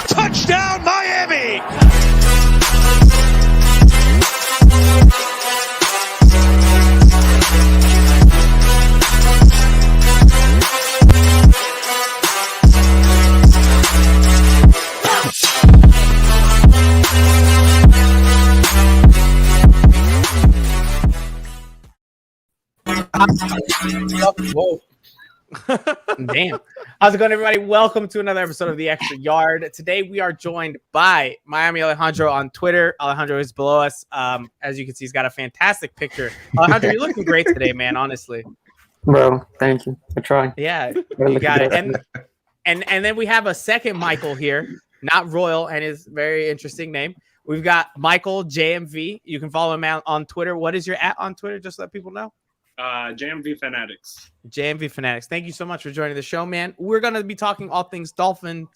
Touchdown, Miami! Whoa. Damn. How's it going, everybody? Welcome to another episode of The Extra Yard. Today, we are joined by Miami Alejandro on Twitter. Alejandro is below us. As you can see, he's got a fantastic picture. Alejandro, you're looking great today, man, honestly. Bro, thank you. I try. Yeah, you got it. And then we have a second Michael here, not Royal, and his very interesting name. We've got Michael JMV. You can follow him out on Twitter. What is your @ on Twitter? Just to let people know. JMV Fanatics. JMV Fanatics. Thank you so much for joining the show, man. We're going to be talking all things Dolphins.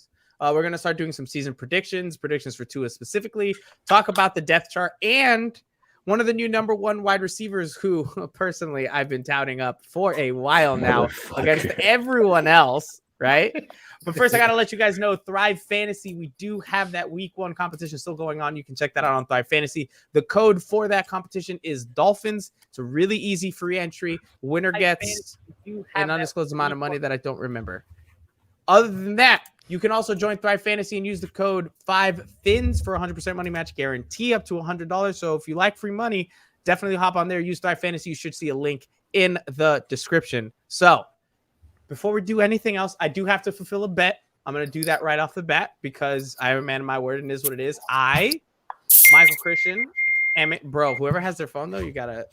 We're going to start doing some season predictions for Tua specifically, talk about the depth chart, and one of the new number one wide receivers who, personally, I've been touting up for a while now against everyone else, right? But first, I got to let you guys know, Thrive Fantasy, we do have that week 1 competition still going on. You can check that out on Thrive Fantasy. The code for that competition is Dolphins. It's a really easy free entry. Winner gets an undisclosed amount of money that I don't remember. Other than that, you can also join Thrive Fantasy and use the code 5FINS for 100% money match guarantee up to $100. So if you like free money, definitely hop on there. Use Thrive Fantasy. You should see a link in the description. So before we do anything else, I do have to fulfill a bet. I'm going to do that right off the bat because I am a man of my word and it is what it is. Michael Christian, bro, whoever has their phone though, you got to,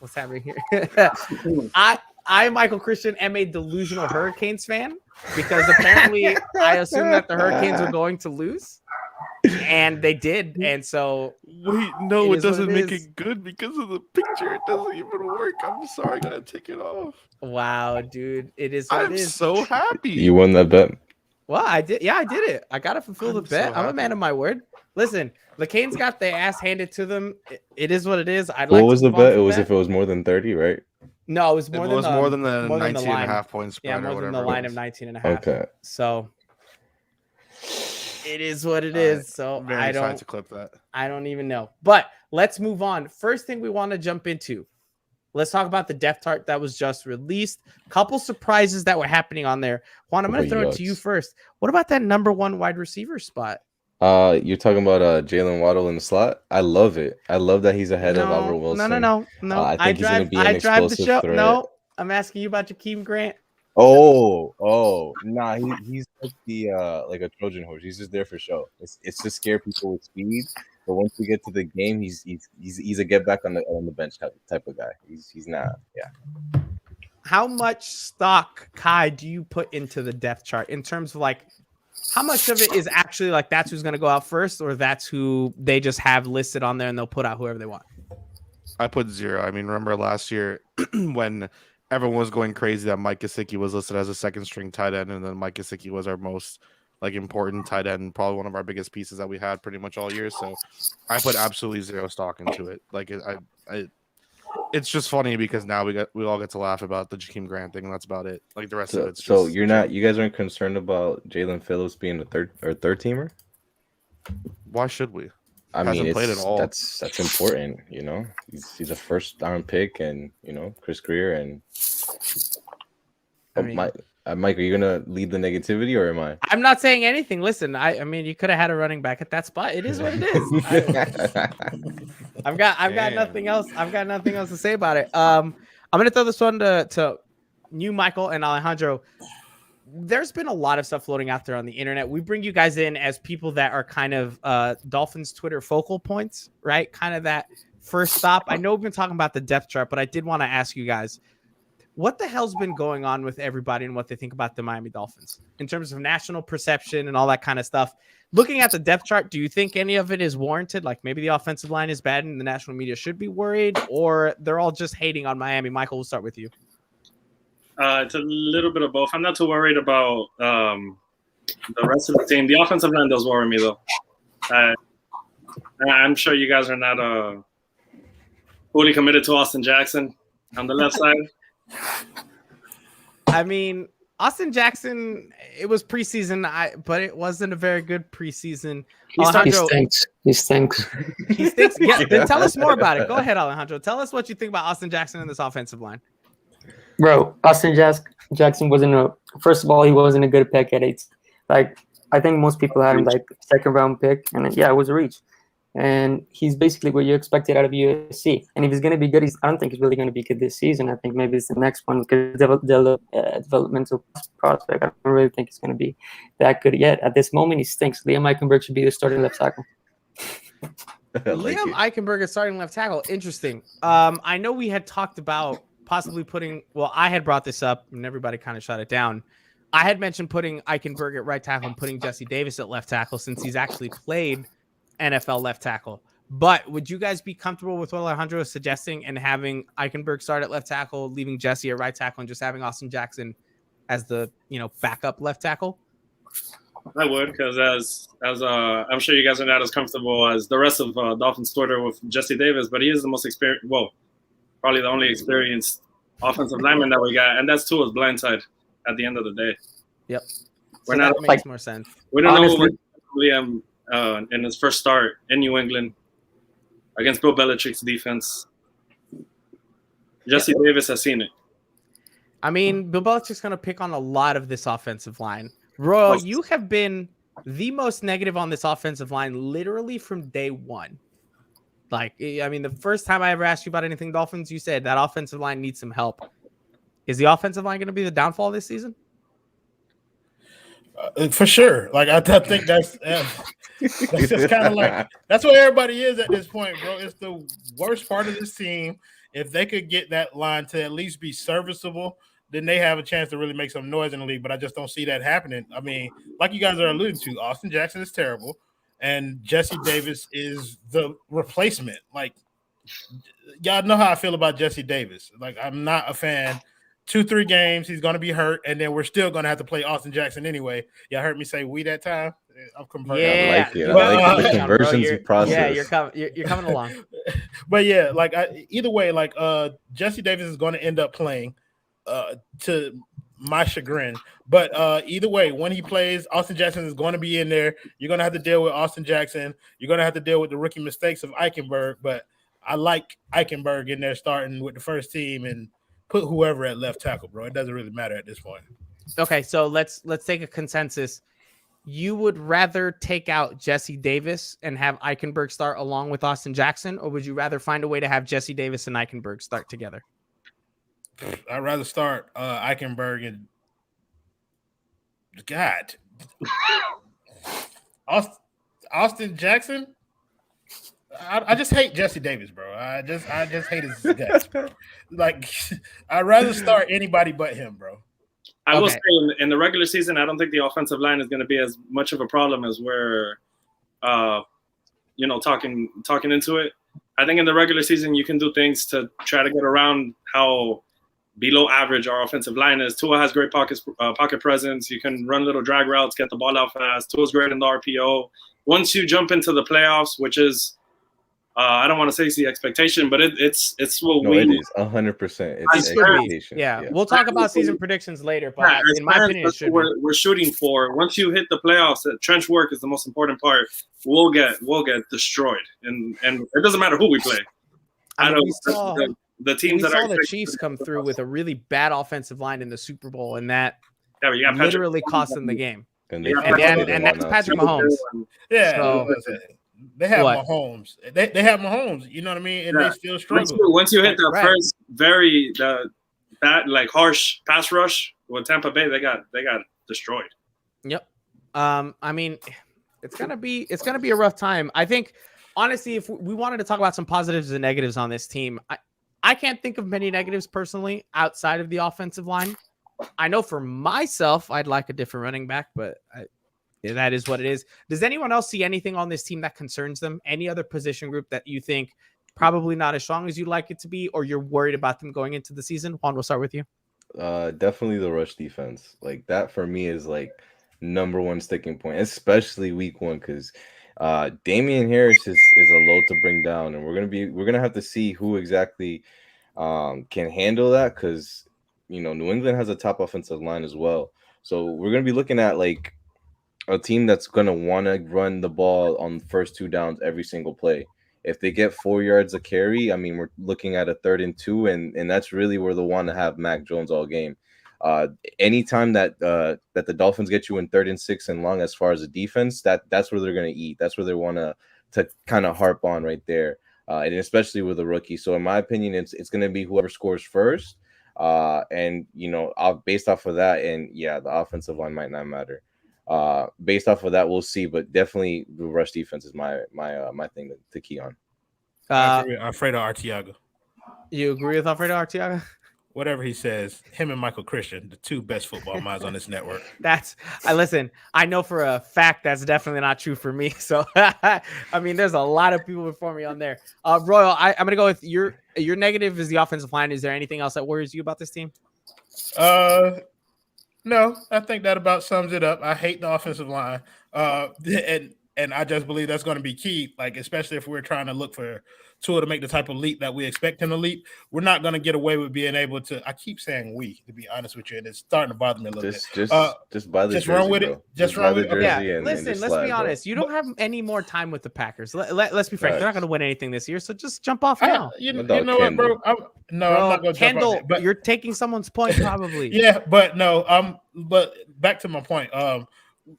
what's happening here? I, Michael Christian, am a delusional Hurricanes fan because apparently I assumed that the Hurricanes were going to lose. And they did, and so wait, no, it doesn't make it good because of the picture. It doesn't even work. I'm sorry, I gotta take it off. Wow, dude, it is. What I'm it is. so happy. You won that bet. Well, I did. Yeah, I did it. I gotta fulfill the bet. I'm a man of my word. Listen, the Canes got their ass handed to them. It is what it is. What was the bet? It was if it was more than 30, right? No, it was more than the 19 and a half point spread. Yeah, more than the line of 19 and a half. Okay. So it is what it is. So I'm very excited to clip that. I don't even know. But let's move on. First thing we want to jump into. Let's talk about the depth chart that was just released. Couple surprises that were happening on there. Juan, I'm going to throw it to you first. What about that number 1 wide receiver spot? You're talking about Jalen Waddle in the slot. I love it. I love that he's ahead of Albert Wilson. No. I think he's going to be an explosive threat. No, I'm asking you about Jakeem Grant. Nah, he's like the like a Trojan horse. He's just there for show. It's to scare people with speed. But once we get to the game, he's a get back on the bench type of guy. He's not. Yeah. How much stock, Kai, do you put into the depth chart in terms of like how much of it is actually like that's who's going to go out first, or that's who they just have listed on there and they'll put out whoever they want? I put 0. I mean, remember last year when everyone was going crazy that Mike Gesicki was listed as a second string tight end, and then Mike Gesicki was our most like important tight end, probably one of our biggest pieces that we had pretty much all year. So I put absolutely 0 stock into it. Like it's just funny because now we all get to laugh about the Jakeem Grant thing, and that's about it. Like the rest of it's so you guys aren't concerned about Jalen Phillips being a third teamer? Why should we? I mean, played at all. That's important, you know. He's a first round pick, and you know Chris Greer and. Mike, are you gonna lead the negativity, or am I? I'm not saying anything. Listen, I mean, you could have had a running back at that spot. It is what it is. I've got nothing else. I've got nothing else to say about it. I'm gonna throw this one to you, Michael and Alejandro. There's been a lot of stuff floating out there on the internet. We bring you guys in as people that are kind of Dolphins Twitter focal points, right? Kind of that first stop. I know we've been talking about the depth chart, but I did want to ask you guys, what the hell's been going on with everybody and what they think about the Miami Dolphins in terms of national perception and all that kind of stuff? Looking at the depth chart, do you think any of it is warranted? Like maybe the offensive line is bad and the national media should be worried, or they're all just hating on Miami? Michael, we'll start with you. It's a little bit of both. I'm not too worried about the rest of the team. The offensive line does worry me, though. I'm sure you guys are not fully committed to Austin Jackson on the left side. I mean, Austin Jackson, it was preseason, but it wasn't a very good preseason. He Alejandro, stinks. He stinks. he thinks, yeah, then tell us more about it. Go ahead, Alejandro. Tell us what you think about Austin Jackson in this offensive line. Bro, Jackson wasn't a. First of all, he wasn't a good pick at 8. Like, I think most people had him like second round pick, and yeah, it was a reach. And he's basically what you expected out of USC. And if he's going to be good, I don't think he's really going to be good this season. I think maybe it's the next one because developmental prospect. I don't really think he's going to be that good yet. At this moment, he stinks. Liam Eichenberg should be the starting left tackle. Liam Eichenberg is starting left tackle. Interesting. I know we had talked about possibly putting. Well, I had brought this up, and everybody kind of shut it down. I had mentioned putting Eichenberg at right tackle and putting Jesse Davis at left tackle since he's actually played NFL left tackle. But would you guys be comfortable with what Alejandro is suggesting and having Eichenberg start at left tackle, leaving Jesse at right tackle, and just having Austin Jackson as the backup left tackle? I would, because as I'm sure you guys are not as comfortable as the rest of Dolphins Twitter with Jesse Davis, but he is the most experienced. Well, probably the only experienced offensive lineman that we got, and that's Tua's blindside at the end of the day. Yep. We're so not that makes more sense. We don't Honestly, know Liam in his first start in New England against Bill Belichick's defense. Jesse Davis has seen it. I mean, Bill Belichick's going to pick on a lot of this offensive line. Royal, you have been the most negative on this offensive line literally from day one. Like, I mean, the first time I ever asked you about anything Dolphins, you said that offensive line needs some help. Is the offensive line going to be the downfall this season? For sure. Like, I think that's just kind of like, that's where everybody is at this point, bro. It's the worst part of this team. If they could get that line to at least be serviceable, then they have a chance to really make some noise in the league, but I just don't see that happening. I mean, like you guys are alluding to, Austin Jackson is terrible, and Jesse Davis is the replacement. Like, y'all know how I feel about Jesse Davis. Like, I'm not a fan. 2-3 games, he's going to be hurt, and then we're still going to have to play Austin Jackson anyway. Y'all heard me say we that time? I'm converting. Yeah, I like the conversions process. Yeah, you're coming along. But yeah, like either way, like Jesse Davis is going to end up playing to my chagrin. But either way, when he plays, Austin Jackson is going to be in there. You're going to have to deal with Austin Jackson. You're going to have to deal with the rookie mistakes of Eichenberg. But I like Eichenberg in there starting with the first team and put whoever at left tackle, bro. It doesn't really matter at this point. Okay, so let's take a consensus. You would rather take out Jesse Davis and have Eichenberg start along with Austin Jackson, or would you rather find a way to have Jesse Davis and Eichenberg start together? I'd rather start Eichenberg and God. Austin Jackson. I just hate Jesse Davis, bro. I just hate his guts, bro. Like, I'd rather start anybody but him, bro. I will say in the regular season, I don't think the offensive line is going to be as much of a problem as we're, talking into it. I think in the regular season, you can do things to try to get around how below average our offensive line is. Tua has great pocket presence. You can run little drag routes, get the ball out fast. Tua's great in the RPO. Once you jump into the playoffs, which is, I don't want to say it's the expectation, but it's what it is 100%. It's expectation. Yeah, we'll talk about season predictions later, but in my opinion, it should be. We're shooting for. Once you hit the playoffs, trench work is the most important part. We'll get destroyed, and it doesn't matter who we play. We saw the teams that saw the Chiefs come through with a really bad offensive line in the Super Bowl, and that literally cost them the game. And that's Patrick Mahomes. Yeah. So, they have Mahomes. They have Mahomes. You know what I mean? And they still struggle. Once you hit the first bad, like harsh pass rush with Tampa Bay, they got destroyed. Yep. I mean, it's gonna be a rough time. I think honestly, if we wanted to talk about some positives and negatives on this team, I can't think of many negatives personally outside of the offensive line. I know for myself, I'd like a different running back, but that is what it is. Does anyone else see anything on this team that concerns them? Any other position group that you think probably not as strong as you'd like it to be, or you're worried about them going into the season? Juan, we'll start with you. Definitely the rush defense. Like that for me is like number one sticking point, especially week one, because Damian Harris is a load to bring down, and we're gonna have to see who exactly can handle that, because New England has a top offensive line as well. So we're going to be looking at like a team that's going to want to run the ball on the first 2 downs every single play. If they get 4 yards a carry, I mean, we're looking at a 3rd and 2, and that's really where they'll want to have Mac Jones all game. Anytime that the Dolphins get you in 3rd and 6 and long, as far as the defense, that's where they're going to eat. That's where they want to kind of harp on right there, and especially with a rookie. So in my opinion, it's going to be whoever scores first, and based off of that, and yeah, the offensive line might not matter. Based off of that, we'll see, but definitely the rush defense is my thing to key on. Alfredo Arteaga. You agree with Alfredo Arteaga? Whatever he says, him and Michael Christian, the 2 best football minds on this network. Listen, I know for a fact that's definitely not true for me. So, I mean, there's a lot of people before me on there. Royal, I'm going to go with your negative is the offensive line. Is there anything else that worries you about this team? No, I think that about sums it up. I hate the offensive line. And I just believe that's going to be key, like especially if we're trying to look for Tua to make the type of leap that we expect him to leap. We're not going to get away with being able to. I keep saying we, to be honest with you, and it's starting to bother me a little bit. Just buy the just jersey, run with bro. it. Just run with it. Yeah, listen. Let's be honest. You don't have any more time with the Packers. Let's be frank. They're not going to win anything this year, so just jump off now. You know what, bro? I'm not going to jump off it, but you're taking someone's point, probably. Yeah, but no. But back to my point.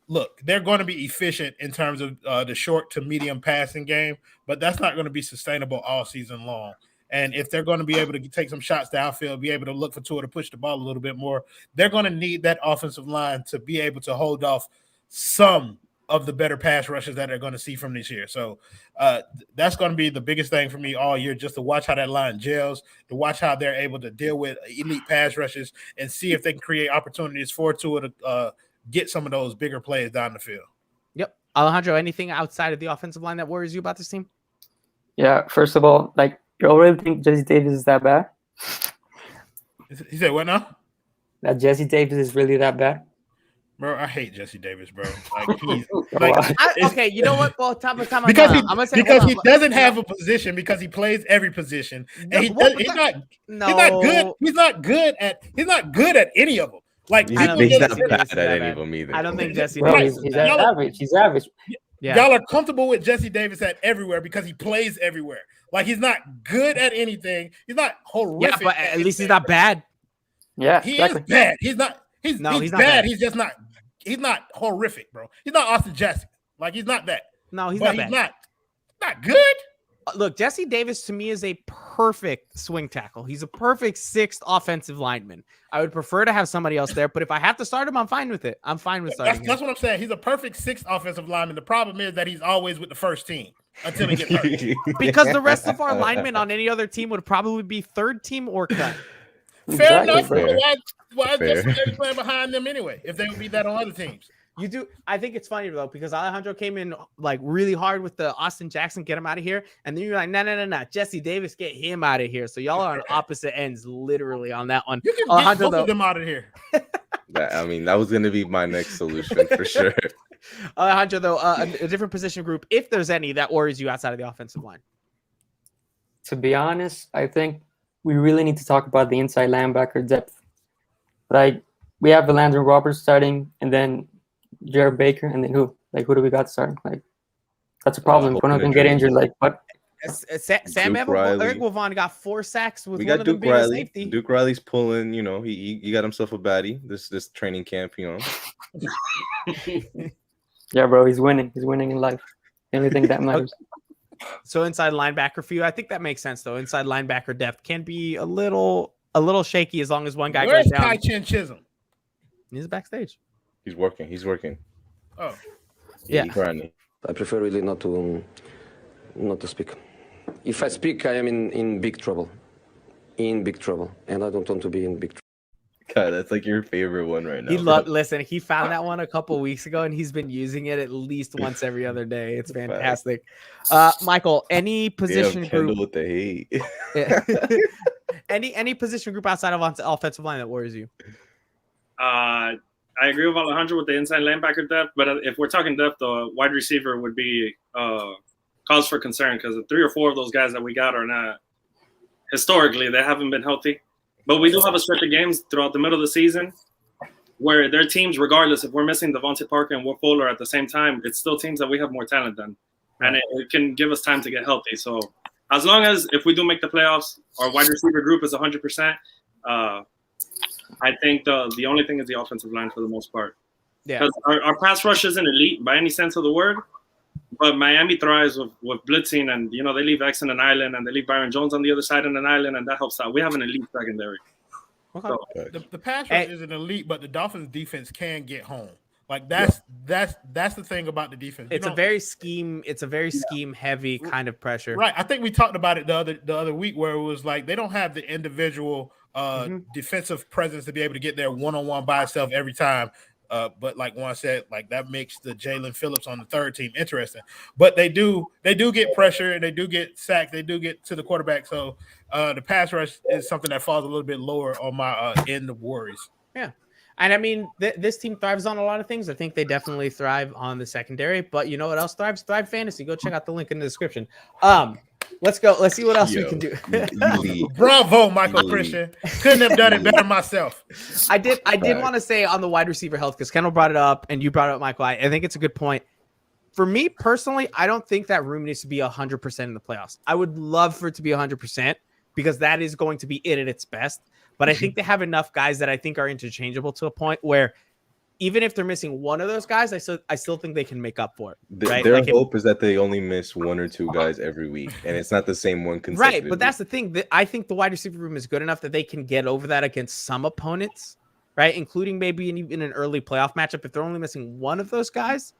Look, they're going to be efficient in terms of the short to medium passing game, but that's not going to be sustainable all season long. And if they're going to be able to take some shots to outfield, be able to look for Tua to push the ball a little bit more, they're going to need that offensive line to be able to hold off some of the better pass rushes that they're going to see from this year. So that's going to be the biggest thing for me all year, just to watch how that line gels, to watch how they're able to deal with elite pass rushes and see if they can create opportunities for Tua to get some of those bigger plays down the field. Yep. Alejandro, anything outside of the offensive line that worries you about this team? Yeah, first of all, like, you already think Jesse Davis is that bad? He said what now? That Jesse Davis is really that bad? Bro, I hate Jesse Davis, bro. Like he's okay, you know what? Well, time because he doesn't have a position, because he plays every position, and he's not good. He's not good at any of them. Like he's not bad at any of them either. I don't think Jesse Davis. Davis. He's average. He's average. Yeah. Y'all are comfortable with Jesse Davis at everywhere because he plays everywhere. Like he's not good at anything. He's not horrific. Yeah, but at least he's not bad. Yeah, he is bad. He's not. He's not bad. He's just not. He's not horrific, bro. He's not Austin Jackson. Like he's not that. No, he's but not bad. Not good. Look, Jesse Davis to me is a perfect swing tackle. He's a perfect 6th offensive lineman. I would prefer to have somebody else there, but if I have to start him, I'm fine with it. I'm fine with starting him. That's what I'm saying. He's a perfect 6th offensive lineman. The problem is that he's always with the first team until he gets hurt. Because the rest of our linemen on any other team would probably be 3rd team or cut. Fair enough. Why is Jesse Davis playing behind them anyway? If they would be that on other teams. You do. I think it's funny though, because Alejandro came in like really hard with the Austin Jackson, get him out of here, and then you're like, no, Jesse Davis, get him out of here. So y'all are on opposite ends, literally on that one. You can Alejandro, get both of them out of here. That was going to be my next solution for sure. Alejandro, though, a different position group, if there's any that worries you outside of the offensive line. To be honest, I think we really need to talk about the inside linebacker depth. Like we have Landon Roberts starting, and then Jared Baker, and then who? Like, who do we got starting? Like, that's a problem. One of them get injured. Like, what? Sam Eguavon got 4 sacks with one of them Duke being Riley. a safety. Duke Riley's pulling. He got himself a baddie this training camp. Yeah, bro, he's winning. He's winning in life. The only thing that matters. So inside linebacker for you, I think that makes sense though. Inside linebacker depth can be a little shaky as long as one guy goes down. Where's Ty Chisholm? He's backstage. He's working. Oh, yeah. I prefer really not to speak. If I speak, I am in big trouble. In big trouble, and I don't want to be in big trouble. God, that's like your favorite one right now. Listen, he found that one a couple weeks ago, and he's been using it at least once every other day. It's fantastic. Michael, any position group with the hate. any position group outside of offensive line that worries you? I agree with Alejandro with the inside linebacker depth, but if we're talking depth, the wide receiver would be cause for concern because 3 or 4 of those guys that we got are not historically they haven't been healthy. But we do have a stretch of games throughout the middle of the season where their teams, regardless if we're missing Devontae Parker and Will Fuller at the same time, it's still teams that we have more talent than, and it can give us time to get healthy. So as long as if we do make the playoffs, our wide receiver group is 100%. I think the only thing is the offensive line for the most part. Yeah. Because our pass rush isn't elite by any sense of the word, but Miami thrives with blitzing, and they leave X in an island, and they leave Byron Jones on the other side in an island, and that helps out. We have an elite secondary. Okay. So, The pass rush isn't elite, but the Dolphins defense can get home. Like that's the thing about the defense. It's a very scheme heavy kind of pressure. Right. I think we talked about it the other week where it was like they don't have the individual defensive presence to be able to get there one-on-one by itself every time. But like Juan said, like that makes the Jalen Phillips on the third team interesting. But they do get pressure and they do get sacks. They do get to the quarterback. So the pass rush is something that falls a little bit lower on my end of worries. Yeah. And I mean, this team thrives on a lot of things. I think they definitely thrive on the secondary. But you know what else thrives? Thrive Fantasy. Go check out the link in the description. Let's go. Let's see what else we can do. Bravo, Michael Christian. Couldn't have done it better myself. I did want to say on the wide receiver health, because Kendall brought it up and you brought it up, Michael. I think it's a good point. For me personally, I don't think that room needs to be 100% in the playoffs. I would love for it to be 100% because that is going to be it at its best. But I think they have enough guys that I think are interchangeable to a point where even if they're missing one of those guys, I still think they can make up for it. Right? Their hope is that they only miss one or two guys every week, and it's not the same one consecutively. Right, but that's the thing. I think the wide receiver room is good enough that they can get over that against some opponents, right? Including maybe in an early playoff matchup if they're only missing one of those guys.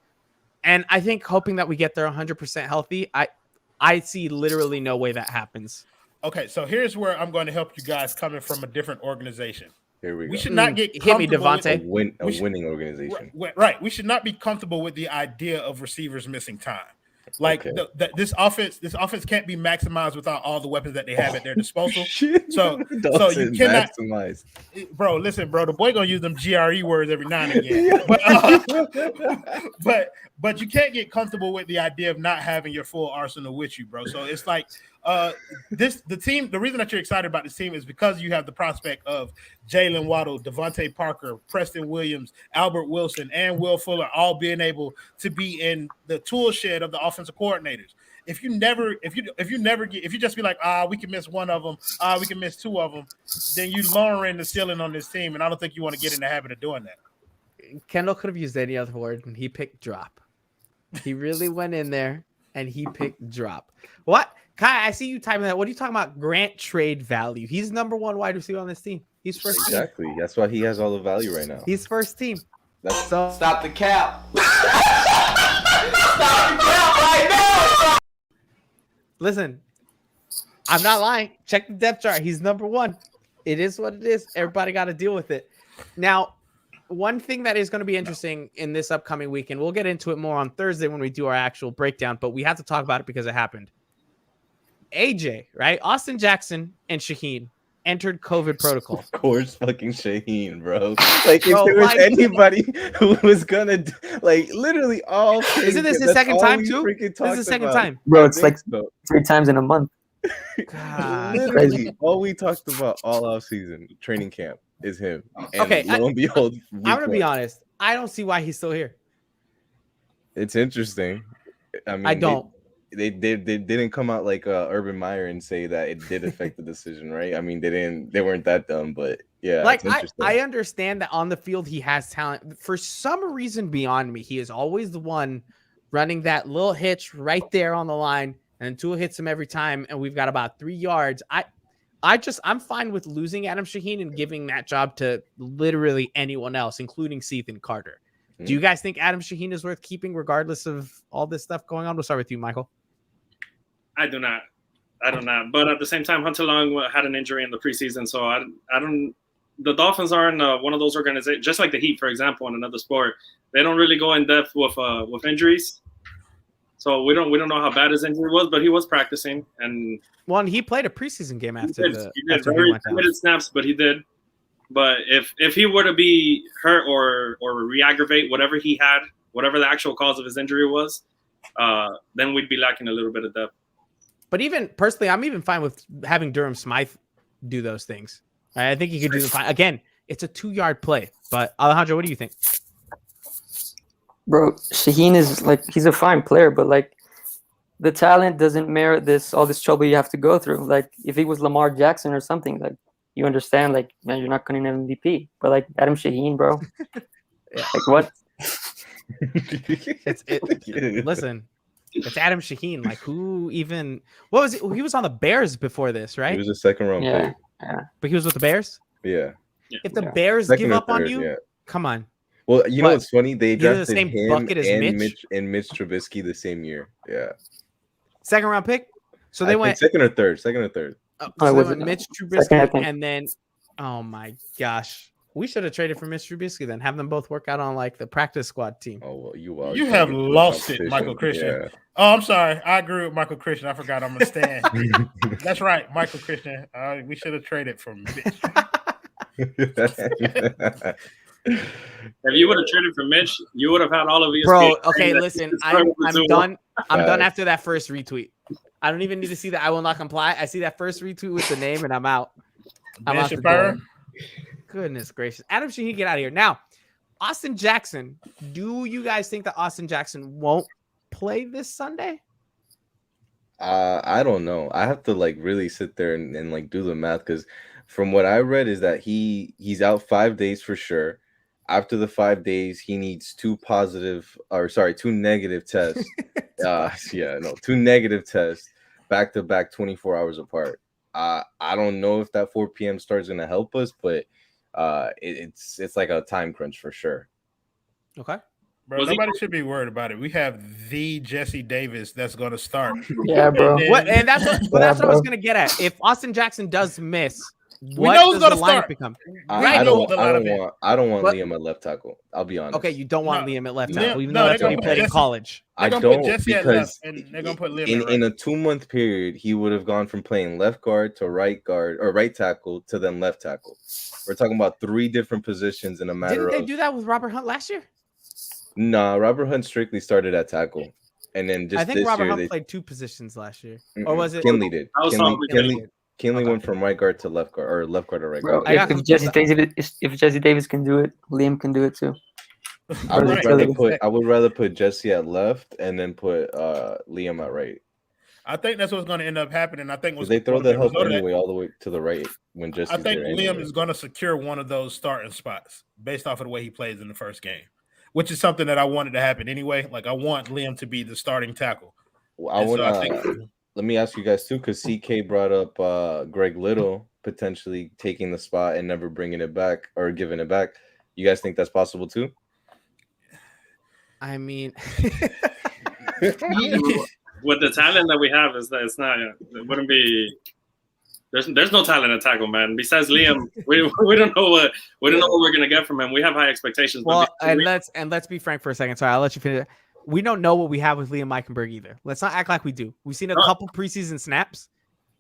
And I think hoping that we get there 100% healthy, I see literally no way that happens. Okay, so here's where I'm going to help you guys coming from a different organization. Here we go. We should not get hit me, Devontae. A winning organization. Right. We should not be comfortable with the idea of receivers missing time. Like this offense can't be maximized without all the weapons that they have at their disposal. So you cannot maximize. Bro, listen, bro. The boy gonna use them GRE words every now and again. But you can't get comfortable with the idea of not having your full arsenal with you, bro. So it's like the team. The reason that you're excited about this team is because you have the prospect of Jalen Waddle, Devontae Parker, Preston Williams, Albert Wilson, and Will Fuller all being able to be in the tool shed of the offensive coordinators. If you just be like, we can miss one of them, we can miss two of them, then you lowering the ceiling on this team, and I don't think you want to get in the habit of doing that. Kendall could have used any other word, and he picked drop. He really went in there and he picked drop. What? Kai, I see you typing that. What are you talking about? Grant trade value. He's number one wide receiver on this team. He's first. Exactly. Team. That's why he has all the value right now. He's first team. Stop the cap. Stop the cap right now. Listen, I'm not lying. Check the depth chart. He's number one. It is what it is. Everybody got to deal with it. Now, one thing that is going to be interesting in this upcoming weekend, we'll get into it more on Thursday when we do our actual breakdown, but we have to talk about it because it happened. AJ, right? Austin Jackson and Shaheen entered COVID protocol. Of course, fucking Shaheen, bro. Like, if there was anybody who was gonna, like, literally all. Isn't this the second time too? This is the second time, bro. It's like 3 times in a month. God. Literally, all we talked about all off season training camp is him. And okay, lo and behold, I'm gonna be honest. I don't see why he's still here. It's interesting. I mean, I don't. They didn't come out like Urban Meyer and say that it did affect the decision, right? I mean, they weren't that dumb, but yeah. Like I understand that on the field he has talent. For some reason beyond me, he is always the one running that little hitch right there on the line, and Tua hits him every time, and we've got about 3 yards. I'm fine with losing Adam Shaheen and giving that job to literally anyone else, including Ethan Carter. Do you guys think Adam Shaheen is worth keeping regardless of all this stuff going on? We'll start with you, Michael. I do not. But at the same time, Hunter Long had an injury in the preseason, so I don't. The Dolphins aren't one of those organizations, just like the Heat, for example, in another sport. They don't really go in depth with injuries. So we don't know how bad his injury was, but he was practicing, and he played a preseason game after he did very limited snaps, but he did. But if he were to be hurt or re-aggravate whatever he had, whatever the actual cause of his injury was, then we'd be lacking a little bit of depth. But even personally, I'm even fine with having Durham Smythe do those things. I think he could do the fine. Again, it's a 2-yard play. But Alejandro, what do you think? Bro, Shaheen is like he's a fine player, but like the talent doesn't merit all this trouble you have to go through. Like if he was Lamar Jackson or something, like you understand, like man, you're not going to an MVP. But like Adam Shaheen, bro, like what? Listen, it's Adam Shaheen. Like who even? What was it? He was on the Bears before this, right? He was a second round pick. Yeah. But he was with the Bears. Yeah. If the Bears Second give or up on third, you, yeah. come on. Well, you know What? what's funny? They These are the drafted same him bucket as and Mitch? Mitch Trubisky the same year. Yeah. Second round pick. So they I went think second or third. so Oh, they was went it? Mitch Second, Trubisky, I think. and then oh my gosh, we should have traded for Mitch Trubisky. Then have them both work out on like the practice squad team. Oh well, You have lost it, Michael Christian. Yeah. Oh, I'm sorry. I agree with Michael Christian. I forgot I'm a stand. That's right, Michael Christian. We should have traded for Mitch. If you would have traded for Mitch, you would have had all of ESPN. Bro, okay, listen, I'm Zoom. done. I'm done after that first retweet. I don't even need to see that. I will not comply. I see that first retweet with the name, and I'm out. I'm out the door. Goodness gracious, Adam Shaheen, get out of here now. Austin Jackson. Do you guys think that Austin Jackson won't play this Sunday? I don't know. I have to like really sit there and like do the math because from what I read is that he's out 5 days for sure. After the 5 days, he needs two negative tests. 2 negative tests back to back 24 hours apart. I don't know if that 4 p.m. start is gonna help us, but it's like a time crunch for sure. Okay. Bro, nobody should be worried about it. We have the Jesse Davis that's going to start. Yeah, bro. And that's what I was going to get at. If Austin Jackson does miss, what know who's does the gonna lineup start. become? I don't want Liam at left tackle. I'll be honest. Okay, you don't want Liam at left tackle, even no, though that's they're what he gonna played put in Jesse- college. I They're gonna don't put Jesse at because left, and they're going to put Liam at right. in a 2-month period, he would have gone from playing left guard to right guard or right tackle to then left tackle. We're talking about 3 different positions in a matter Didn't of. they do that with Robert Hunt last year? Nah, Robert Hunt strictly started at tackle, and then just I think this Robert year Hunt they played 2 positions last year, Mm-mm. or was it? Kinley did. I was talking to Kinley Okay. went from right guard to left guard, or left guard to right Bro, guard. if Jesse Davis can do it, Liam can do it too. I would Right. rather put Jesse at left and then put Liam at right. I think that's what's going to end up happening. I think Because they throw the help anyway all the way to the right when Jesse's I think there Liam anyway. is going to secure one of those starting spots based off of the way he plays in the first game, which is something that I wanted to happen anyway. Like I want Liam to be the starting tackle. Well, let me ask you guys too, because CK brought up Greg Little potentially taking the spot and never bringing it back or giving it back. You guys think that's possible too? I mean, with the talent that we have, is that it's not. It wouldn't be. There's no talent at tackle, man. Besides Liam, we don't know what we're gonna get from him. We have high expectations. well, but let's be frank for a second. Sorry, I'll let you finish. We don't know what we have with Liam Eichenberg either. Let's not act like we do. We've seen a couple preseason snaps.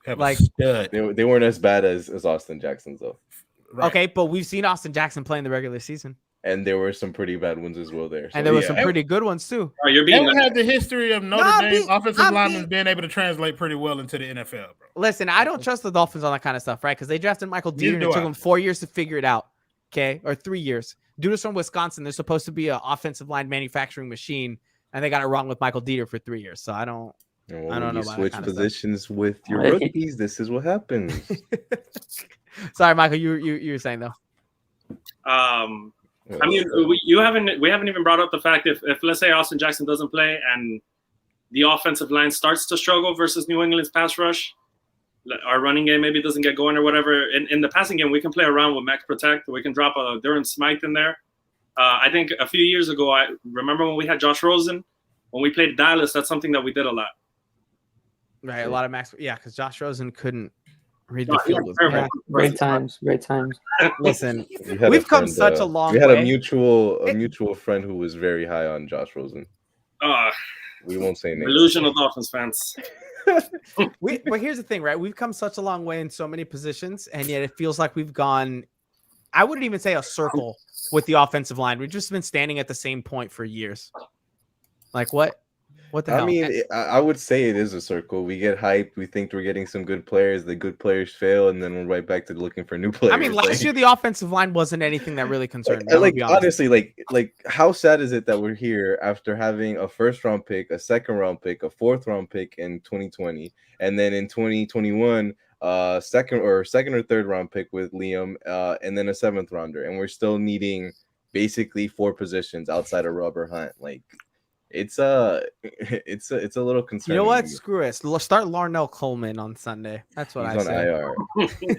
Like They weren't as bad as Austin Jackson's though. right. Okay, but we've seen Austin Jackson play in the regular season, And there were some pretty bad ones as well there. and there were yeah. some pretty good ones too. oh, you're being. And we have the history of Notre I'm Dame being- offensive I'm linemen being- being able to translate pretty well into the NFL, bro. Listen, I don't trust the Dolphins on that kind of stuff, right? Because they drafted Michael Dieter and Neither it do took I. them 4 years to figure it out. Okay, or 3 years. Dude's from Wisconsin. They're supposed to be an offensive line manufacturing machine, and they got it wrong with Michael Dieter for 3 years. So I don't. And I don't when know you about that switch kind of stuff. positions with your Right. rookies, this is what happens. Sorry, Michael. You were saying though. I mean, we haven't even brought up the fact if let's say Austin Jackson doesn't play and the offensive line starts to struggle versus New England's pass rush, our running game maybe doesn't get going or whatever. In the passing game, we can play around with max protect. We can drop a Durham Smythe in there. I think a few years ago, I remember when we had Josh Rosen, when we played Dallas. That's something that we did a lot. Right, a lot of max. Yeah, because Josh Rosen couldn't read the field. with terrible. crack. Great times. Listen, We had we've a come friend, such a long We had way. a mutual friend who was very high on Josh Rosen. We won't say names. Delusional Dolphins fans. But here's the thing, right? We've come such a long way in so many positions, and yet it feels like we've gone. I wouldn't even say a circle with the offensive line. We've just been standing at the same point for years. Like what What the I hell? mean, I would say it is a circle. We get hyped. We think we're getting some good players. The good players fail, and then we're right back to looking for new players. I mean, last year the offensive line wasn't anything that really concerned me. I'm gonna like be honest. honestly, like how sad is it that we're here after having a first round pick, a second round pick, a fourth round pick in 2020, and then in 2021, second or third round pick with Liam, and then a seventh rounder, and we're still needing basically 4 positions outside of Robert Hunt. Like, it's a little concerning. You know what? Screw it. Start Larnell Coleman on Sunday. That's what He's I on say.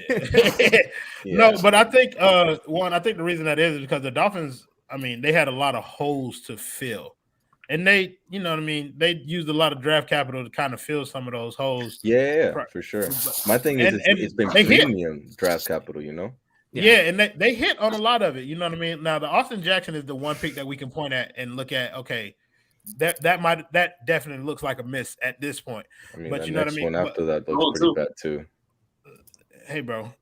IR. No, but I think I think the reason that is because the Dolphins, I mean, they had a lot of holes to fill. And they, you know what I mean, they used a lot of draft capital to kind of fill some of those holes. Yeah, for sure. My thing is it's been premium draft capital, you know? Yeah, and they hit on a lot of it, you know what I mean? Now the Austin Jackson is the one pick that we can point at and look at, okay, that definitely looks like a miss at this point. I mean, but you know what I mean? One after that looks pretty bad too. Hey, bro.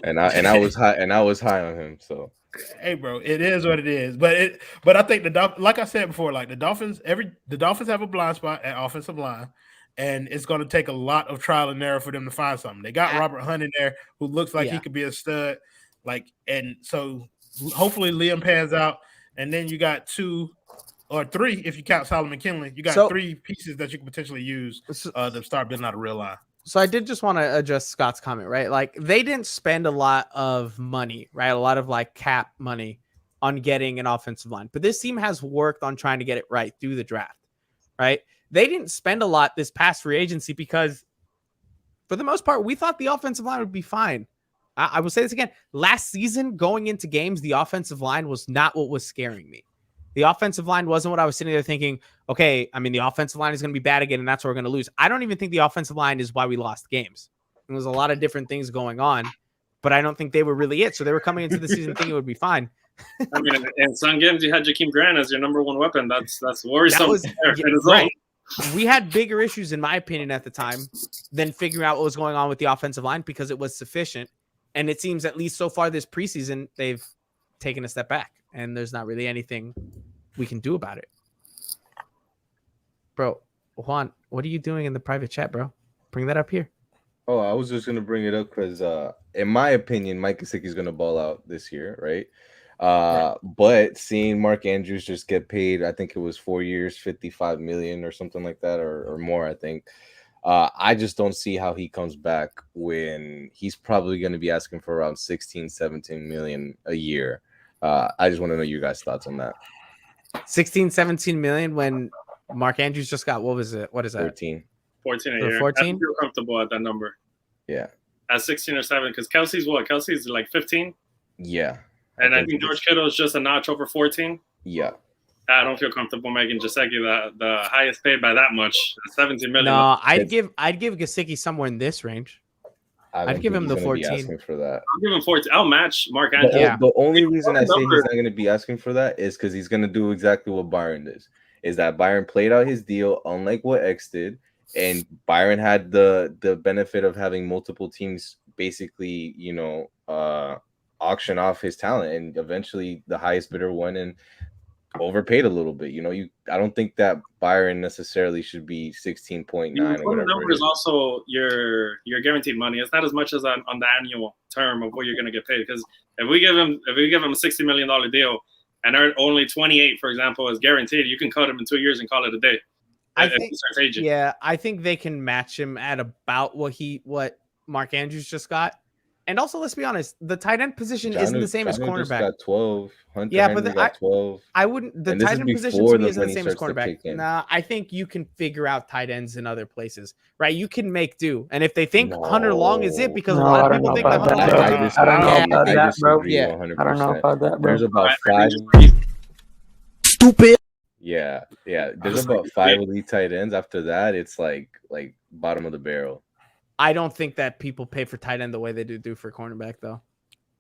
and I was high on him, so hey, bro, it is what it is. But I think like I said before, like the Dolphins have a blind spot at offensive line, and it's going to take a lot of trial and error for them to find something. They got Robert Hunt in there, who looks like he could be a stud. Like, and so hopefully Liam pans out, and then you got 2 or 3 if you count Solomon Kinley. You got 3 pieces that you can potentially use to start building out a real line. So I did just want to address Scott's comment, right? Like, they didn't spend a lot of money, right? A lot of like cap money on getting an offensive line, but this team has worked on trying to get it right through the draft, right? They didn't spend a lot this past free agency because for the most part, we thought the offensive line would be fine. I will say this again. Last season, going into games, the offensive line was not what was scaring me. The offensive line wasn't what I was sitting there thinking, okay, I mean, the offensive line is going to be bad again, and that's where we're going to lose. I don't even think the offensive line is why we lost games. There was a lot of different things going on, but I don't think they were really it. So they were coming into the season thinking it would be fine. I mean, in some games, you had Jakeem Grant as your number 1 weapon. That's worrisome. Right. We had bigger issues, in my opinion, at the time than figuring out what was going on with the offensive line because it was sufficient. And it seems, at least so far this preseason, they've taken a step back, and there's not really anything we can do about it. Bro, Juan, what are you doing in the private chat, bro? Bring that up here. Oh, I was just gonna bring it up because in my opinion, Mike Gesicki's gonna ball out this year, right? But seeing Mark Andrews just get paid, I think it was 4 years, 55 million or something like that, or more, I think. I just don't see how he comes back when he's probably going to be asking for around 16, 17 million a year. I just want to know your guys' thoughts on that. 16, 17 million when Mark Andrews just got, what is that? 14 a year. 14? I feel comfortable at that number. Yeah. At 16 or 7, because Kelsey's what? Kelsey's like 15? Yeah. And I think George Kittle is just a notch over 14. Yeah. I don't feel comfortable making Gesicki the highest paid by that much. 17 million. No, I'd give Gesicki somewhere in this range. I'd give him the 14. Asking for that. I'll give him 14. I'll match Mark Andrews. The only reason I say he's not going to be asking for that is because he's going to do exactly what Byron does. Is that Byron played out his deal, unlike what X did, and Byron had the benefit of having multiple teams basically, auction off his talent, and eventually the highest bidder won and overpaid a little bit. I don't think that Byron necessarily should be 16.9 or whatever. The number is also your guaranteed money. It's not as much as on the annual term of what you're going to get paid. Because if we give him a $60 million deal and only 28, for example, is guaranteed, you can cut him in 2 years and call it a day. I think they can match him at about what Mark Andrews just got. And also, let's be honest, the tight end position isn't the same as cornerback. Got 12. Hunter Henry got 12. I wouldn't. The tight end position to me isn't the same as cornerback. Nah, I think you can figure out tight ends in other places, right? You can make do. And if they think Hunter Long is it, because a lot of people think that Hunter Long is it. I don't know about that, bro. Yeah, I don't know about that, bro. There's about 5. Stupid. Yeah. There's about 5 elite tight ends. After that, it's like bottom of the barrel. I don't think that people pay for tight end the way they do for cornerback, though.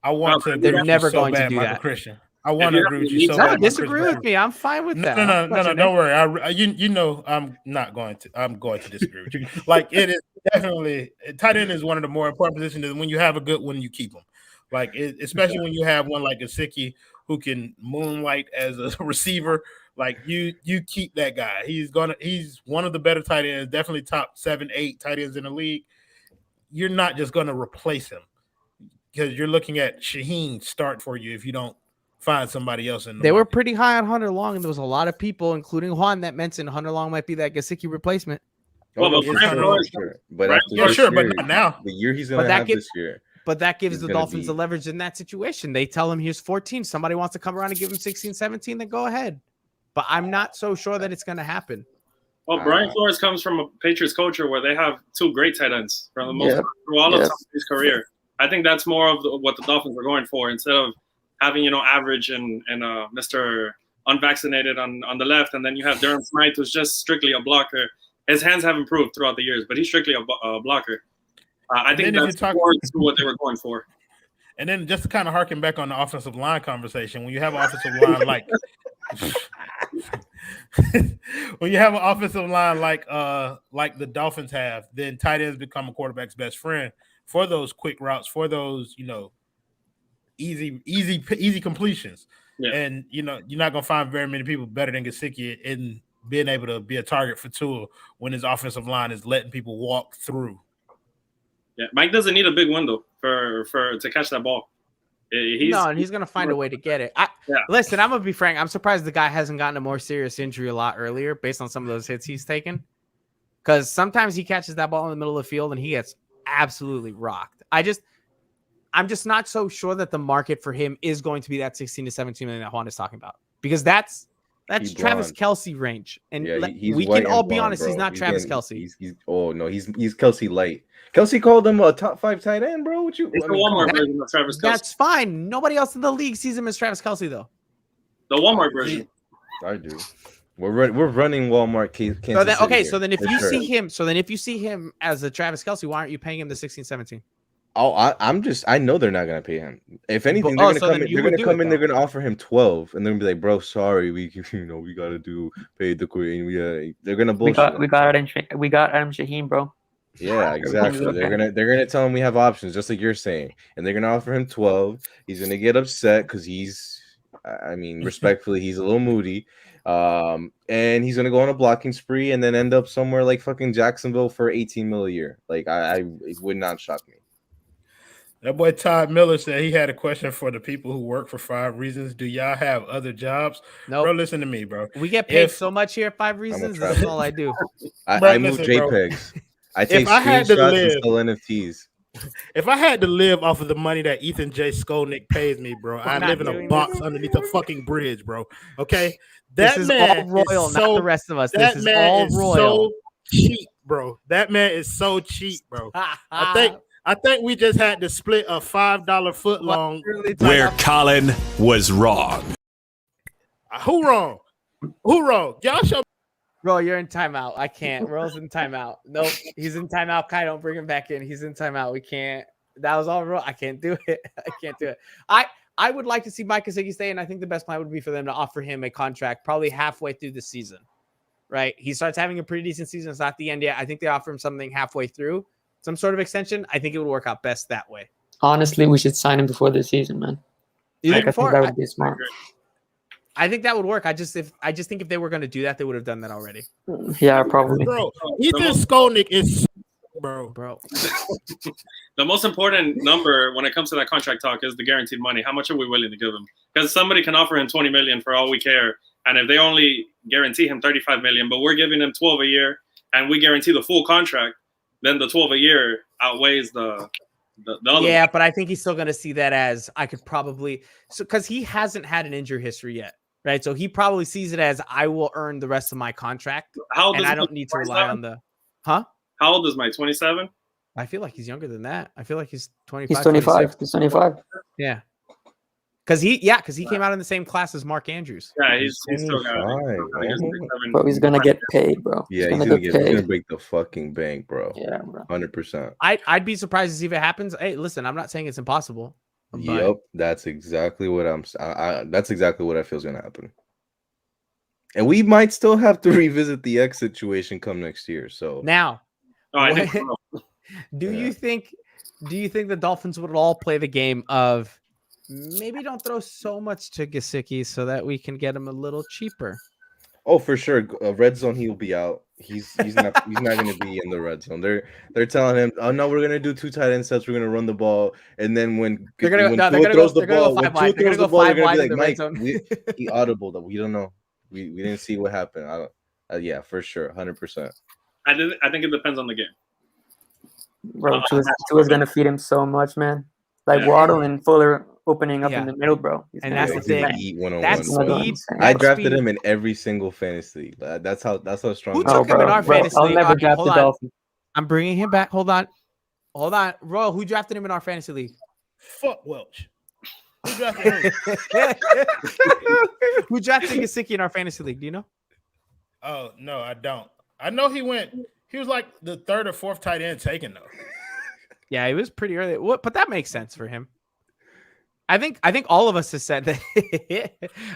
They're never going to do that. Christian. I want to agree with you. Disagree with me. I'm fine with that. No. Don't worry. You know, I'm not going to. I'm going to disagree with you. Like, it is definitely tight end is one of the more important positions. And when you have a good one, you keep them. Like, especially when you have one like Gesicki who can moonlight as a receiver. Like you keep that guy. He's one of the better tight ends, definitely top 7, 8 tight ends in the league. You're not just gonna replace him because you're looking at Shaheen start for you if you don't find somebody else in the They were market. pretty high on Hunter Long, and there was a lot of people, including Juan, that mentioned Hunter Long might be that Gesicki replacement. Well, no, but for Brian sure, Flores- for sure. But Brian after Yeah, this sure, but year, not now. the year he's But gonna that have gives- this year. But that gives He's the gonna Dolphins the be- leverage in that situation. They tell him here's 14. Somebody wants to come around and give him 16, 17, then go ahead. But I'm not so sure that it's going to happen. Well, Brian Flores comes from a Patriots culture where they have 2 great tight ends for the most part through all of his career. I think that's more of what the Dolphins were going for instead of having average and Mr. Unvaccinated on the left, and then you have Durham Smythe, who's just strictly a blocker. His hands have improved throughout the years, but he's strictly a blocker. I think that's more to what they were going for. And then just to kind of harken back on the offensive line conversation, when you have an offensive line like like the Dolphins have, then tight ends become a quarterback's best friend for those quick routes, for those easy completions. Yeah. And you're not gonna find very many people better than Gesicki in being able to be a target for Tua when his offensive line is letting people walk through. Yeah, Mike doesn't need a big window to catch that ball. He's going to find a way to get it. Listen, I'm going to be frank. I'm surprised the guy hasn't gotten a more serious injury a lot earlier based on some of those hits he's taken. Because sometimes he catches that ball in the middle of the field and he gets absolutely rocked. I'm just not so sure that the market for him is going to be that 16 to 17 million that Juan is talking about. Because that's Travis Kelce range. And we can all be honest, he's not Travis Kelce. He's Kelce light. Kelce called him a top 5 tight end, bro. It's the Walmart version of Travis Kelce. That's fine. Nobody else in the league sees him as Travis Kelce, though. The Walmart version. I do. We're running Walmart. So then if you see him as a Travis Kelce, why aren't you paying him the 16, 17? Oh, I know they're not gonna pay him. If anything, they're gonna come in. They're gonna offer him 12, and they're gonna be like, "Bro, sorry, we gotta pay the queen." They're gonna bullshit. We got Adam Shaheen, bro. Yeah, exactly. They're gonna tell him we have options, just like you're saying, and they're gonna offer him 12. He's gonna get upset because respectfully, he's a little moody. And he's gonna go on a blocking spree and then end up somewhere like fucking Jacksonville for 18 mil a year. Like it would not shock me. That boy Todd Miller said he had a question for the people who work for 5 Reasons. Do y'all have other jobs? No, bro. Listen to me, bro. We get paid so much here at 5 Reasons. That's all I do. I move JPEGs. I take screenshots and sell NFTs. If I had to live off of the money that Ethan J. Skolnick pays me, bro, I live in a box underneath a fucking bridge, bro. Okay, this is all royal, not the rest of us. This is all royal. So cheap, bro. That man is so cheap, bro. I think we just had to split a $5 footlong. Where Colin was wrong. Who wrong? Who wrong? Y'all show. Bro, you're in timeout. I can't. Royal's in timeout. Nope, he's in timeout. Kai, don't bring him back in. He's in timeout. We can't. That was all Royal. I can't do it. I can't do it. I would like to see Mike Gesicki stay, and I think the best plan would be for them to offer him a contract probably halfway through the season. Right? He starts having a pretty decent season. It's not the end yet. I think they offer him something halfway through. Some sort of extension, I think it would work out best that way. Honestly, we should sign him before the season, man. I think that would be smart. I think that would work. I just think if they were going to do that, they would have done that already. Yeah, probably. Bro, Ethan Skolnick is bro. The most important number when it comes to that contract talk is the guaranteed money. How much are we willing to give him? Because somebody can offer him $20 million for all we care, and if they only guarantee him $35 million, but we're giving him 12 a year, and we guarantee the full contract, then the 12 a year outweighs the other. Yeah, but I think he's still going to see that as I could probably because he hasn't had an injury history yet, right? So he probably sees it as I will earn the rest of my contract, and I don't need to rely on the. Huh? How old is Mike? 27. I feel like he's younger than that. I feel like he's 25. He's 25. He's 25. Yeah. Because he came out in the same class as Mark Andrews. Yeah, he's still got it. Bro, he's gonna get paid, bro. Yeah, he's gonna break the fucking bank, bro. Yeah, bro. 100%. I'd be surprised to see if it happens. Hey, listen, I'm not saying it's impossible. Yep, that's exactly what that's exactly what I feel is gonna happen. And we might still have to revisit the X situation come next year. So now, do you think the Dolphins would all play the game of maybe don't throw so much to Gesicki so that we can get him a little cheaper? Oh, for sure. Red zone, he'll be out. He's not going to be in the red zone. They're telling him, oh no, we're gonna do 2 tight end sets. We're gonna run the ball, and then when Tua throws the ball, when Tua throws the ball, they're gonna be like, Mike, he audible that we don't know. We didn't see what happened. I don't. Yeah, for sure, 100%. I think it depends on the game. Bro, Tua's gonna feed him so much, man. Like Waddle and Fuller opening up in the middle, bro. And that's the thing. That speed. I drafted him in every single fantasy. That's how strong. Who took him in our fantasy I'll league? never draft the Dolphins. I'm bringing him back. Hold on, Royal. Who drafted him in our fantasy league? Fuck Welch. Who drafted him? Who drafted Gesicki in our fantasy league? Do you know? Oh no, I don't. I know he was like the 3rd or 4th tight end taken though. Yeah, he was pretty early. But that makes sense for him. I think all of us have said that.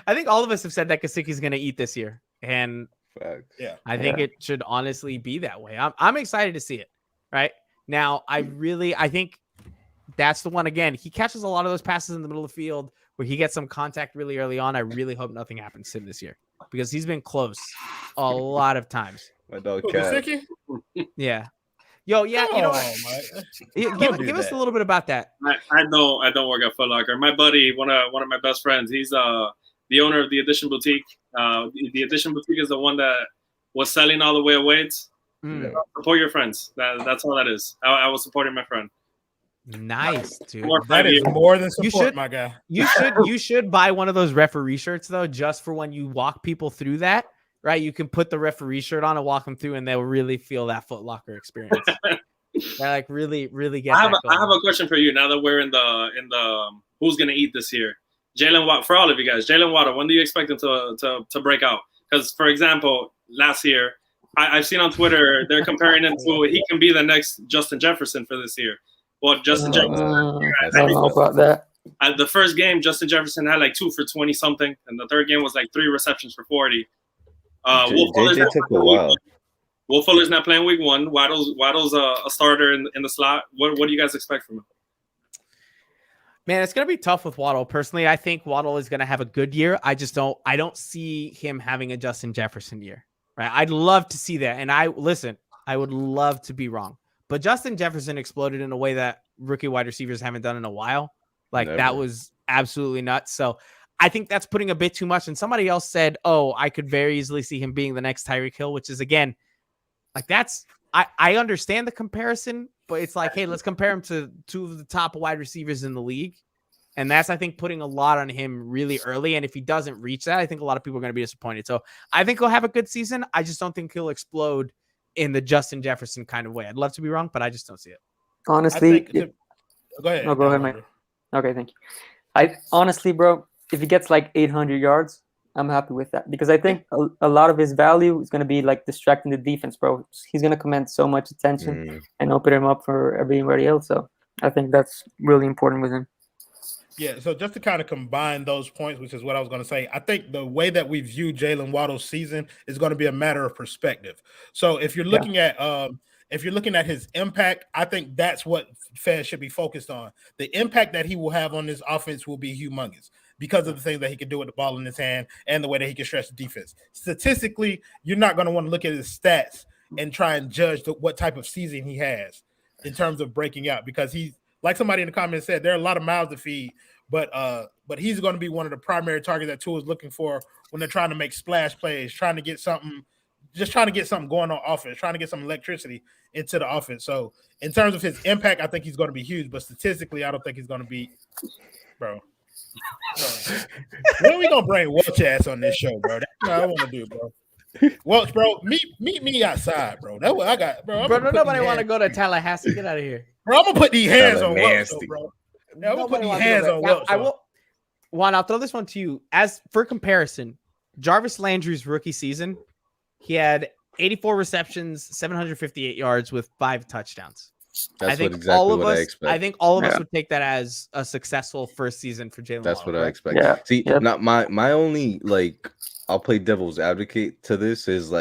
I think all of us have said that Gesicki's going to eat this year, and yeah, I think it should honestly be that way. I'm excited to see it. Right now, I think that's the one. Again, he catches a lot of those passes in the middle of the field where he gets some contact really early on. I really hope nothing happens to him this year because he's been close a lot of times. My dog Cat. Yeah. Yo, yeah, you know, give us a little bit about that. I don't work at Foot Locker. My buddy, one of my best friends, he's the owner of the Edition Boutique. The Edition Boutique is the one that was selling all the way of weights. Support your friends. That's all that is. I was supporting my friend. Nice, dude. That is more than support, my guy. You should buy one of those referee shirts though, just for when you walk people through that. Right, you can put the referee shirt on and walk them through, and they'll really feel that Foot Locker experience. They like really get. I have a question for you. Now that we're in the who's gonna eat this year, Jalen Waddle. For all of you guys, Jalen Waddle. When do you expect him to break out? Because for example, last year I've seen on Twitter they're comparing him to he can be the next Justin Jefferson for this year. Well, Justin Jefferson. I don't know about that. At the first game, Justin Jefferson had like 2 for 20 something, and the third game was like 3 receptions for 40. JJ took a while. Will Fuller's not playing week 1. Waddle's a starter in the slot. What do you guys expect from him? Man, it's gonna be tough with Waddle. Personally, I think Waddle is gonna have a good year. I don't see him having a Justin Jefferson year. Right? I'd love to see that. And I would love to be wrong. But Justin Jefferson exploded in a way that rookie wide receivers haven't done in a while. Like that was absolutely nuts. So I think that's putting a bit too much. And somebody else said, oh, I could very easily see him being the next Tyreek Hill, which is, again, like I understand the comparison, but it's like, hey, let's compare him to 2 of the top wide receivers in the league. And that's, I think, putting a lot on him really early. And if he doesn't reach that, I think a lot of people are going to be disappointed. So I think he'll have a good season. I just don't think he'll explode in the Justin Jefferson kind of way. I'd love to be wrong, but I just don't see it. Honestly, go ahead. No, go ahead, Mike. Okay, thank you. Honestly, bro, if he gets like 800 yards, I'm happy with that because I think a lot of his value is going to be like distracting the defense, bro. He's going to command so much attention and open him up for everybody else. So I think that's really important with him. Yeah, so just to kind of combine those points, which is what I was going to say, I think the way that we view Jalen Waddle's season is going to be a matter of perspective. So if you're looking at his impact, I think that's what fans should be focused on. The impact that he will have on this offense will be humongous because of the things that he can do with the ball in his hand and the way that he can stretch the defense. Statistically, you're not going to want to look at his stats and try and judge what type of season he has in terms of breaking out because he's, like somebody in the comments said, there are a lot of mouths to feed, but he's going to be one of the primary targets that Tua is looking for when they're trying to make splash plays, trying to get something going on offense, trying to get some electricity into the offense. So in terms of his impact, I think he's going to be huge, but statistically, I don't think he's going to be, bro. When are we gonna bring Welch ass on this show, bro? That's what I want to do, bro. Welch, bro, meet me outside, bro. That's what I got, bro. Bro, nobody want to go to Tallahassee. Get out of here, bro. I'm gonna put these hands on Welch, bro. Yeah, I'm gonna put these hands on Welch. I will. Juan, I'll throw this one to you. As for comparison, Jarvis Landry's rookie season, he had 84 receptions, 758 yards with 5 touchdowns. That's exactly what I expect. I think all of us would take that as a successful first season for Jalen. That's Waddle, what right? I expect. Yeah. See, not my only I'll play devil's advocate to this is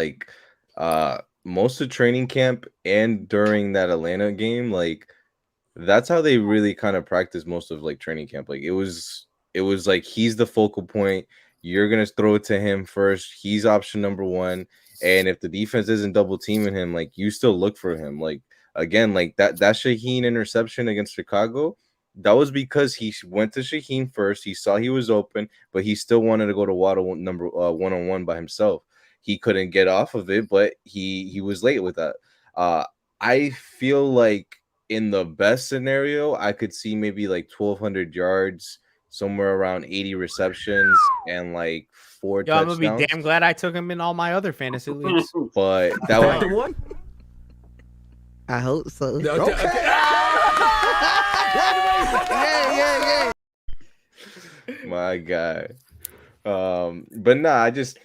most of training camp and during that Atlanta game, that's how they really kind of practice most of training camp. It was like he's the focal point. You're gonna throw it to him first. He's option number one. And if the defense isn't double teaming him, like you still look for him. Like again, like that Shaheen interception against Chicago, that was because he went to Shaheen first. He saw he was open, but he still wanted to go to Waddle number one-on-one by himself. He couldn't get off of it, but he was late with that. I feel like in the best scenario, I could see maybe like 1,200 yards, somewhere around 80 receptions, and like 4 Yo, I'm touchdowns. gonna be damn glad I took him in all my other fantasy leagues. But that Back to was one. I hope so. Yeah. my guy. But nah, I just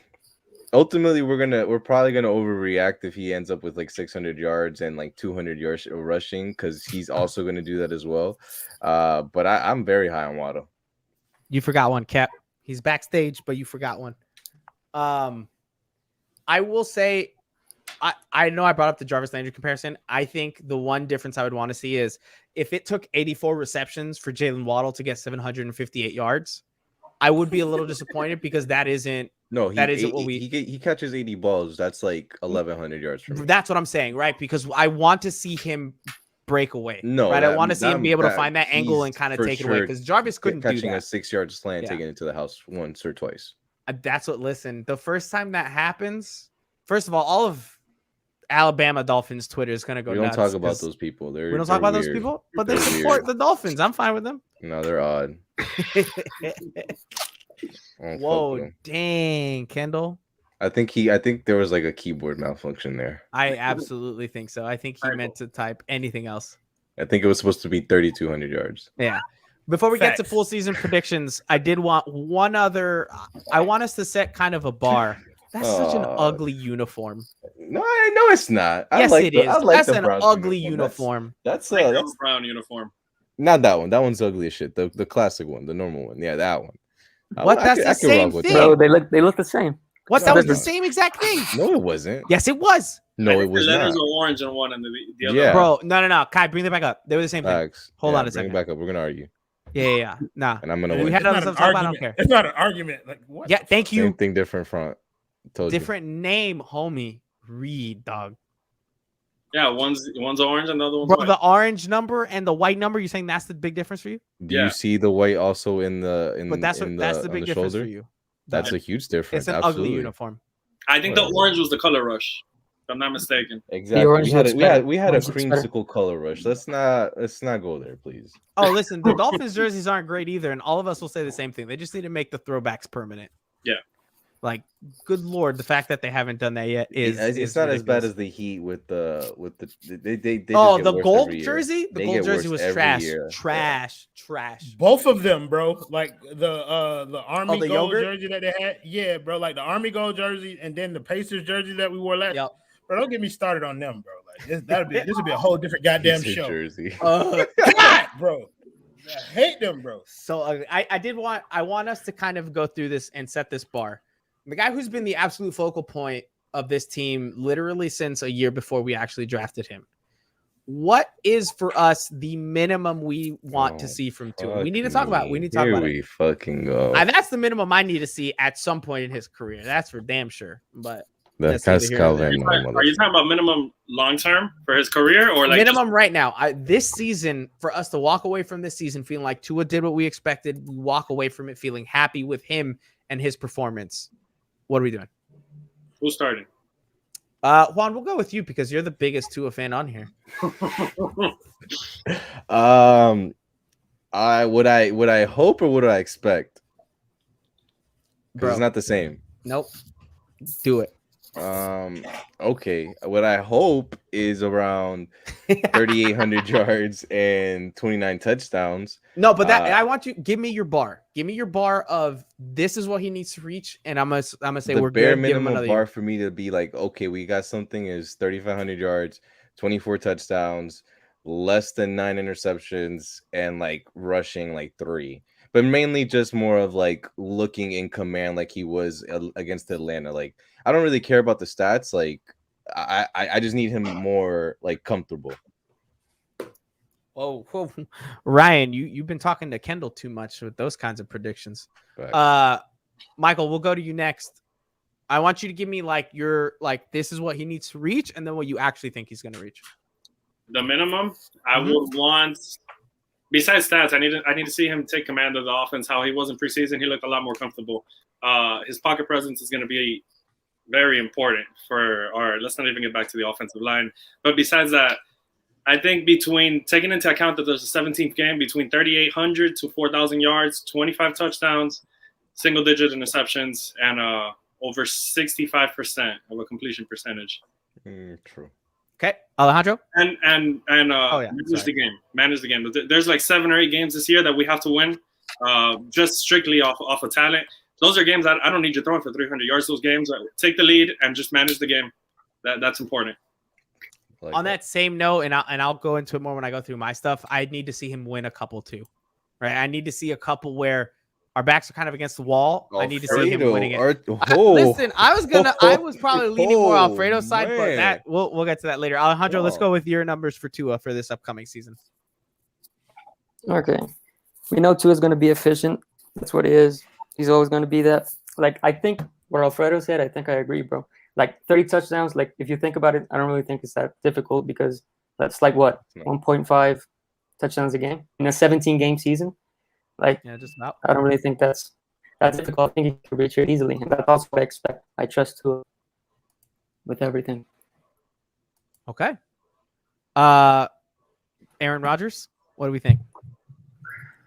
ultimately we're probably gonna overreact if he ends up with like 600 yards and like 200 yards rushing, because he's also gonna do that as well. But I'm very high on Waddle. You forgot one, Cap. He's backstage, but you forgot one. I will say, I know I brought up the Jarvis Landry comparison. I think the one difference I would want to see is if it took 84 receptions for Jalen Waddle to get 758 yards, I would be a little disappointed, because that isn't No, what we. He catches 80 balls. That's like 1,100 yards for me. That's what I'm saying, right? Because I want to see him break away. No, right. I want to see him be able to find that angle and kind of take it away, because Jarvis couldn't do catching that. a 6-yard slant, taking it to the house once or twice. That's what. Listen, the first time that happens, first of all of Alabama Dolphins Twitter is gonna go. We don't nuts talk about those people. We don't talk about those people, but they support the Dolphins. I'm fine with them. No, they're odd. Whoa, dang, Kendall. I think there was like a keyboard malfunction there. I absolutely think so. I think he meant to type anything else. I think it was supposed to be 3,200 yards. Yeah. Before we get to full season predictions, I did want one other. I want us to set kind of a bar. That's such an ugly uniform. No, it's not. Yes, it is. That's an ugly uniform. That's brown uniform. Not that one. That one's ugly as shit. The classic one, the normal one. Yeah, that one. What? That's the same thing. Bro, they look the same. What? That was the same exact thing. No, it wasn't. Yes, it was. No, it was the letters not. are orange on one and the other. Yeah. Bro, no. Kai, bring that back up. They were the same thing. Hold on a second. Bring it back up. We're gonna argue. Yeah. Nah. And I'm gonna We win. had other stuff to talk about. I don't care. It's not an argument. Like what? Yeah, thank you. Same thing, different front. Different name, homie. Reed, dog. Yeah, one's orange and the other one's Bro, white. the orange number and the white number. You saying that's the big difference for you? Do you see the white also in the But that's the big difference shoulder? for you. That's a huge difference. It's an Absolutely. ugly uniform. I think the orange was the color rush, if I'm not mistaken. Exactly. We had a creamsicle color rush. Let's not go there, please. Oh, listen, the Dolphins jerseys aren't great either, and all of us will say the same thing. They just need to make the throwbacks permanent. Yeah. Like, good lord, the fact that they haven't done that yet is it's not as bad as the Heat with the they oh, just the get worse gold every year. jersey? The They gold get jersey worse was every trash. year. Trash. Both of them, bro. Like the Army the gold yogurt? jersey that they had. Yeah, bro. Like the Army gold jersey and then the Pacers jersey that we wore last. Yep. Bro, don't get me started on them, bro. Like this would be a whole different goddamn Pacer show. jersey. God, bro. I hate them, bro. So I want us to kind of go through this and set this bar. The guy who's been the absolute focal point of this team literally since a year before we actually drafted him. What is for us the minimum we want to see from Tua? We need to talk about it. We need to talk about it. Here we fucking go. That's the minimum I need to see at some point in his career. That's for damn sure. But That's Are you talking about minimum long term for his career, or like minimum right now? This season, for us to walk away from this season feeling like Tua did what we expected, we walk away from it feeling happy with him and his performance. What are we doing? Who's starting? Juan, we'll go with you because you're the biggest Tua fan on here. Would I hope or would I expect? Because it's Bro. not the same. Nope. Do it. Okay. What I hope is around 3,800 yards and 29 touchdowns. No, but I want you. Give me your bar. Give me your bar of this is what he needs to reach, and I'm gonna say we're bare good. Give him minimum another bar year. for me to be like, okay, we got something is 3,500 yards, 24 touchdowns, less than 9 interceptions, and like rushing like 3. But mainly just more of like looking in command like he was against Atlanta. Like I don't really care about the stats. Like I just need him more like comfortable. Whoa. Ryan, you've been talking to Kendall too much with those kinds of predictions. Facts. Michael, we'll go to you next. I want you to give me like this is what he needs to reach, and then what you actually think he's going to reach. The minimum I would want, besides stats, I need to see him take command of the offense. How he was in preseason, he looked a lot more comfortable. His pocket presence is going to be very important for our. Let's not even get back to the offensive line. But besides that, I think between taking into account that there's a 17th game, between 3,800 to 4,000 yards, 25 touchdowns, single-digit interceptions, and over 65% of a completion percentage. True. Okay, Alejandro. And manage the game. But there's like 7 or 8 games this year that we have to win, just strictly off of talent. Those are games that I don't need you throwing for 300 yards. Those games, take the lead and just manage the game. That's important. On that same note, and I'll go into it more when I go through my stuff. I need to see him win a couple too, right? I need to see a couple where our backs are kind of against the wall. I need to see him winning it. Listen, I was probably leaning more Alfredo's side, but that we'll get to that later. Alejandro, let's go with your numbers for Tua for this upcoming season. Okay, we know Tua is going to be efficient. That's what he is. He's always going to be that. Like, I think what Alfredo said, I think I agree, bro. Like 30 touchdowns, like if you think about it, I don't really think it's that difficult because that's like what, 1.5 touchdowns a game in a 17-game season. Like, yeah, just about. I don't really think that's difficult. I think he can reach it easily, and that's also what I expect. I trust Tua with everything. Okay. Aaron Rodgers, what do we think?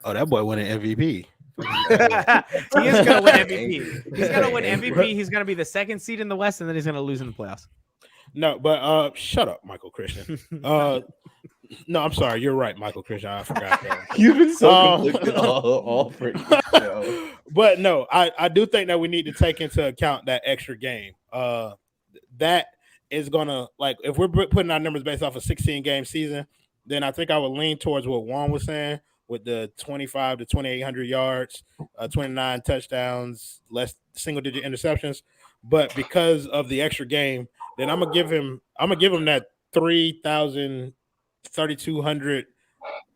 Oh, that boy won an MVP. He is going to win MVP. He's going to win MVP. He's going to be the 2nd seed in the West, and then he's going to lose in the playoffs. No, but shut up, Michael Christian. No, I'm sorry. You're right, Michael Christian. I forgot that. You've been so conflicted all for you. But no, I do think that we need to take into account that extra game. That is gonna, like, if we're putting our numbers based off a 16-game season, then I think I would lean towards what Juan was saying with the 25 to 2,800 yards, 29 touchdowns, less single-digit interceptions. But because of the extra game, then I'm gonna give him that 3,000, 3,200,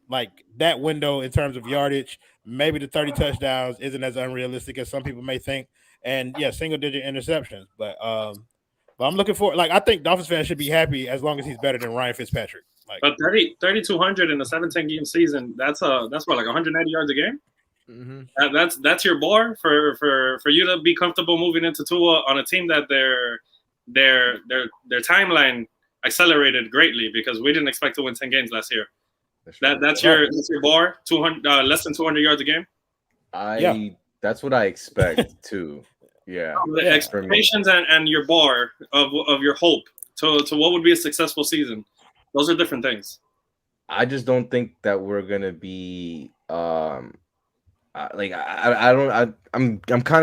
like that window in terms of yardage. Maybe the 30 touchdowns isn't as unrealistic as some people may think. And yeah, single-digit interceptions. But I'm looking for, like, I think Dolphins fans should be happy as long as he's better than Ryan Fitzpatrick. Like, but 3,200 in a 17-game season, that's what, like 190 yards a game. Mm-hmm. That's your bar for you to be comfortable moving into Tua on a team that their timeline accelerated greatly because we didn't expect to win 10 games last year. That's your bar, 200 less than 200 yards a game. That's what I expect too. Yeah, the expectations and your bar of your hope to what would be a successful season. Those are different things. I just don't think that we're gonna be I'm kind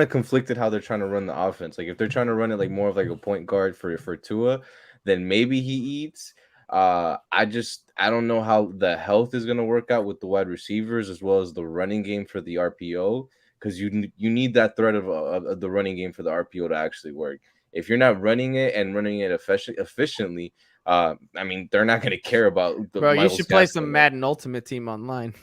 of conflicted how they're trying to run the offense. Like if they're trying to run it like more of like a point guard for Tua, then maybe he eats. I don't know how the health is gonna work out with the wide receivers as well as the running game for the RPO, because you need that threat of the running game for the RPO to actually work. If you're not running it efficiently, I mean, they're not going to care about. Bro, you should play some Madden Ultimate Team online.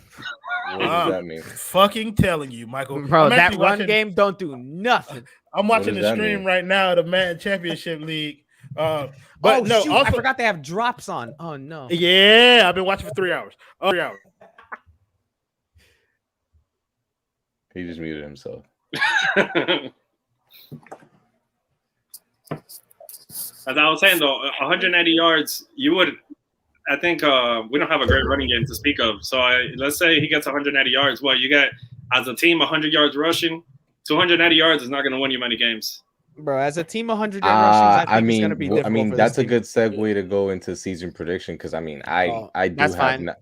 What does that mean? Fucking telling you, Michael. Bro, that run game don't do nothing. I'm watching the stream right now, the Madden Championship League. But no, shoot, also, I forgot they have drops on. Oh no. Yeah, I've been watching for 3 hours. 3 hours. He just muted himself. As I was saying, though, 190 yards, you would. I think we don't have a great running game to speak of. So let's say he gets 190 yards. Well, you get, as a team, 100 yards rushing. 290 yards is not going to win you many games. Bro, as a team, 100 yards rushing, I think it's going to be difficult. I mean, that's a good segue to go into season prediction because I mean, I do have 9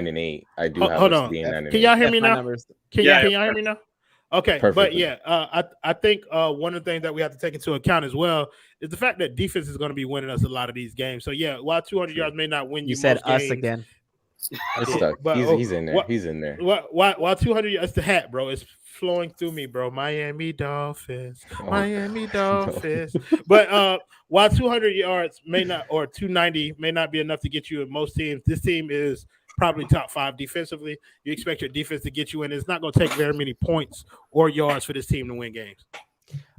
and 8. I do have us being 9 and 8. Can y'all hear me now? Can y'all hear me now? Okay, perfect. But yeah, I think one of the things that we have to take into account as well is the fact that defense is going to be winning us a lot of these games. So yeah, while 200 yards may not win you, said most us games, again. It's stuck. But, he's in there. He's in there. While 200 yards, the hat, bro, it's flowing through me, bro. Miami Dolphins, Miami Dolphins. But while 200 yards may not, or 290 may not be enough to get you in most teams, this team is probably top 5 defensively. You expect your defense to get you in. It's not going to take very many points or yards for this team to win games.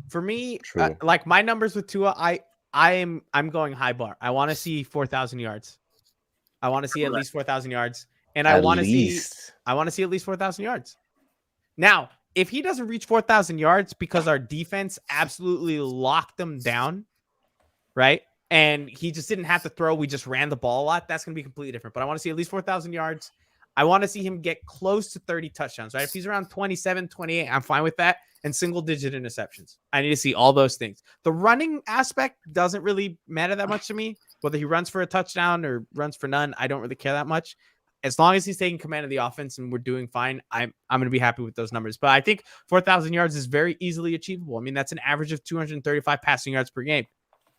For me, True. like my numbers with Tua, I'm going high bar. I want to see 4,000 yards. I want to see at least 4,000 yards, and I want to see at least 4,000 yards. Now, if he doesn't reach 4,000 yards because our defense absolutely locked them down, right? And he just didn't have to throw. We just ran the ball a lot. That's going to be completely different. But I want to see at least 4,000 yards. I want to see him get close to 30 touchdowns, right? If he's around 27, 28, I'm fine with that. And single-digit interceptions. I need to see all those things. The running aspect doesn't really matter that much to me. Whether he runs for a touchdown or runs for none, I don't really care that much. As long as he's taking command of the offense and we're doing fine, I'm going to be happy with those numbers. But I think 4,000 yards is very easily achievable. I mean, that's an average of 235 passing yards per game.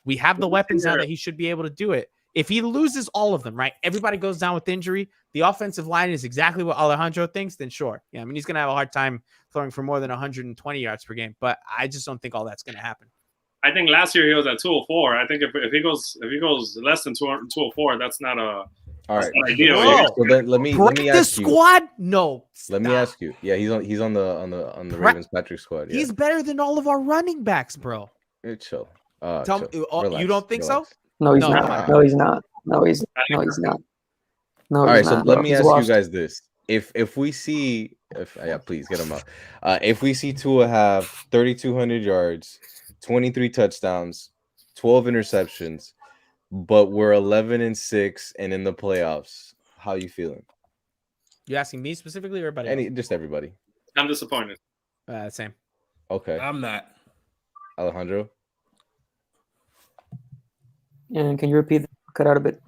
We have the weapons now that he should be able to do it. If he loses all of them, right? Everybody goes down with injury. The offensive line is exactly what Alejandro thinks, then sure. Yeah, I mean, he's going to have a hard time throwing for more than 120 yards per game. But I just don't think all that's going to happen. I think last year he was at 204. I think if he goes less than 204, that's not a all right. ideal. So let me ask you. Squad? No. Let me ask you. Yeah, he's on the Ravens Patrick squad. Yeah. He's better than all of our running backs, bro. Chill. Tell me, you don't think so? No, he's not. No, he's not. No, he's not. No, all right. So let me ask you guys this: if we see, please get him up. If we see Tua have 3,200 yards, 23 touchdowns, 12 interceptions, but we're 11-6 and in the playoffs, how you feeling? You asking me specifically or everybody? Just everybody. I'm disappointed. Same. Okay. I'm not. Alejandro. And can you repeat? Cut out a bit.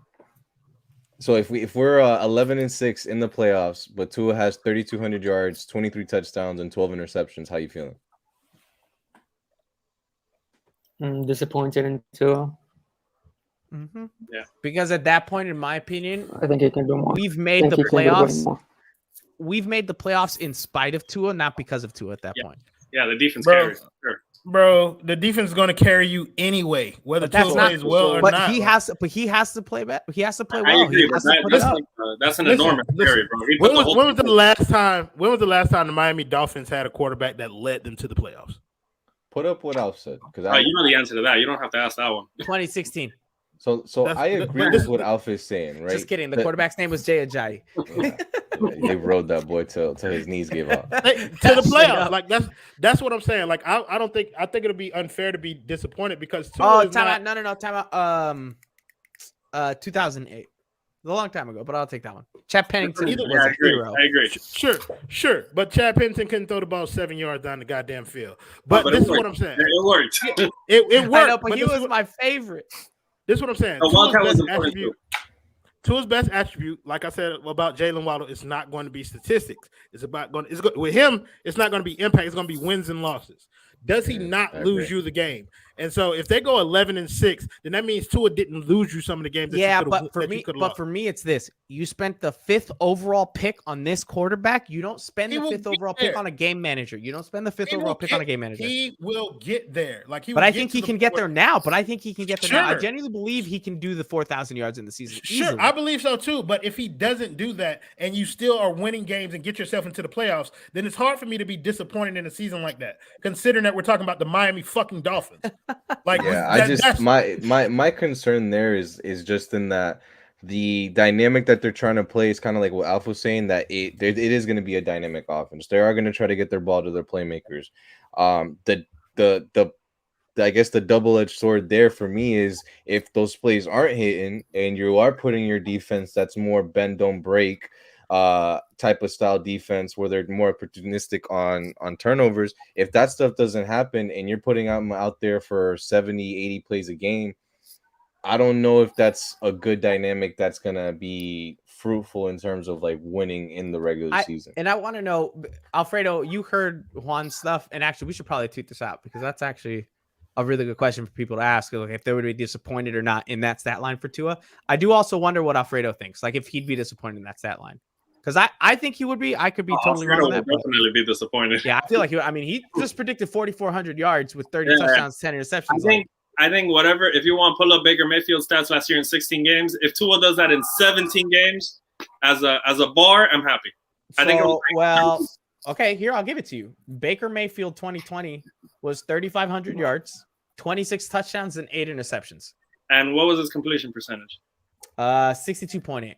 So if we're 11-6 in the playoffs, but Tua has 3,200 yards, 23 touchdowns, and 12 interceptions, how you feeling? Disappointed in Tua. Mm-hmm. Yeah. Because at that point, in my opinion, I think he can do more. We've made the playoffs. We've made the playoffs in spite of Tua, not because of Tua at that point. Yeah, the defense carries. Sure. Bro, the defense is going to carry you anyway, whether Tua plays well or not. But he has to play better. He has to play well. I agree, that's an enormous carry, bro. When was the last time the Miami Dolphins had a quarterback that led them to the playoffs? Put up what Alf said, because you know the answer to that. You don't have to ask that one. 2016. So I agree with what Alf is saying, right? Just kidding. The quarterback's name was Jay Ajayi. They rode that boy till his knees gave out. To the playoffs. Like that's what I'm saying. Like I think it'll be unfair to be disappointed because time out. 2008. A long time ago, but I'll take that one. Chad Pennington was a hero. I agree. Sure. But Chad Pennington couldn't throw the ball 7 yards down the goddamn field. But this is what I'm saying. It worked. It worked. I know, but he was my favorite. This is what I'm saying. Tua's best attribute, like I said about Jalen Waddle, is not going to be statistics. With him, it's not going to be impact. It's going to be wins and losses. Does he not lose you the game? And so if they go 11-6, then that means Tua didn't lose you some of the games. But for me, it's this: you spent the 5th overall pick on this quarterback. You don't spend the 5th overall pick on a game manager. You don't spend the 5th overall pick on a game manager. He will get there. But I think he can get there now. I genuinely believe he can do the 4,000 yards in the season. Sure, easily. I believe so too. But if he doesn't do that, and you still are winning games and get yourself into the playoffs, then it's hard for me to be disappointed in a season like that. Considering that we're talking about the Miami fucking Dolphins. My concern there is just in that the dynamic that they're trying to play is kind of like what Alf was saying, that it is going to be a dynamic offense. They are going to try to get their ball to their playmakers. I guess the double-edged sword there for me is if those plays aren't hitting and you are putting your defense that's more bend don't break type of style defense where they're more opportunistic on turnovers, if that stuff doesn't happen and you're putting them out there for 70-80 plays a game, I don't know if that's a good dynamic that's gonna be fruitful in terms of like winning in the regular season. And I want to know, Alfredo, you heard Juan's stuff, and actually we should probably tweet this out because that's actually a really good question for people to ask, like if they would be disappointed or not in that stat line for Tua. I do also wonder what Alfredo thinks, like if he'd be disappointed in that stat line. Because I think he would be. I could be totally wrong on that. Definitely be disappointed. Yeah, I feel like he just predicted 4,400 yards with 30 touchdowns, 10 interceptions. I think whatever. If you want to pull up Baker Mayfield's stats last year in 16 games, if Tua does that in 17 games, as a bar, I'm happy. I think. Okay, here I'll give it to you. Baker Mayfield 2020 was 3,500 yards, 26 touchdowns, and 8 interceptions. And what was his completion percentage? 62.8.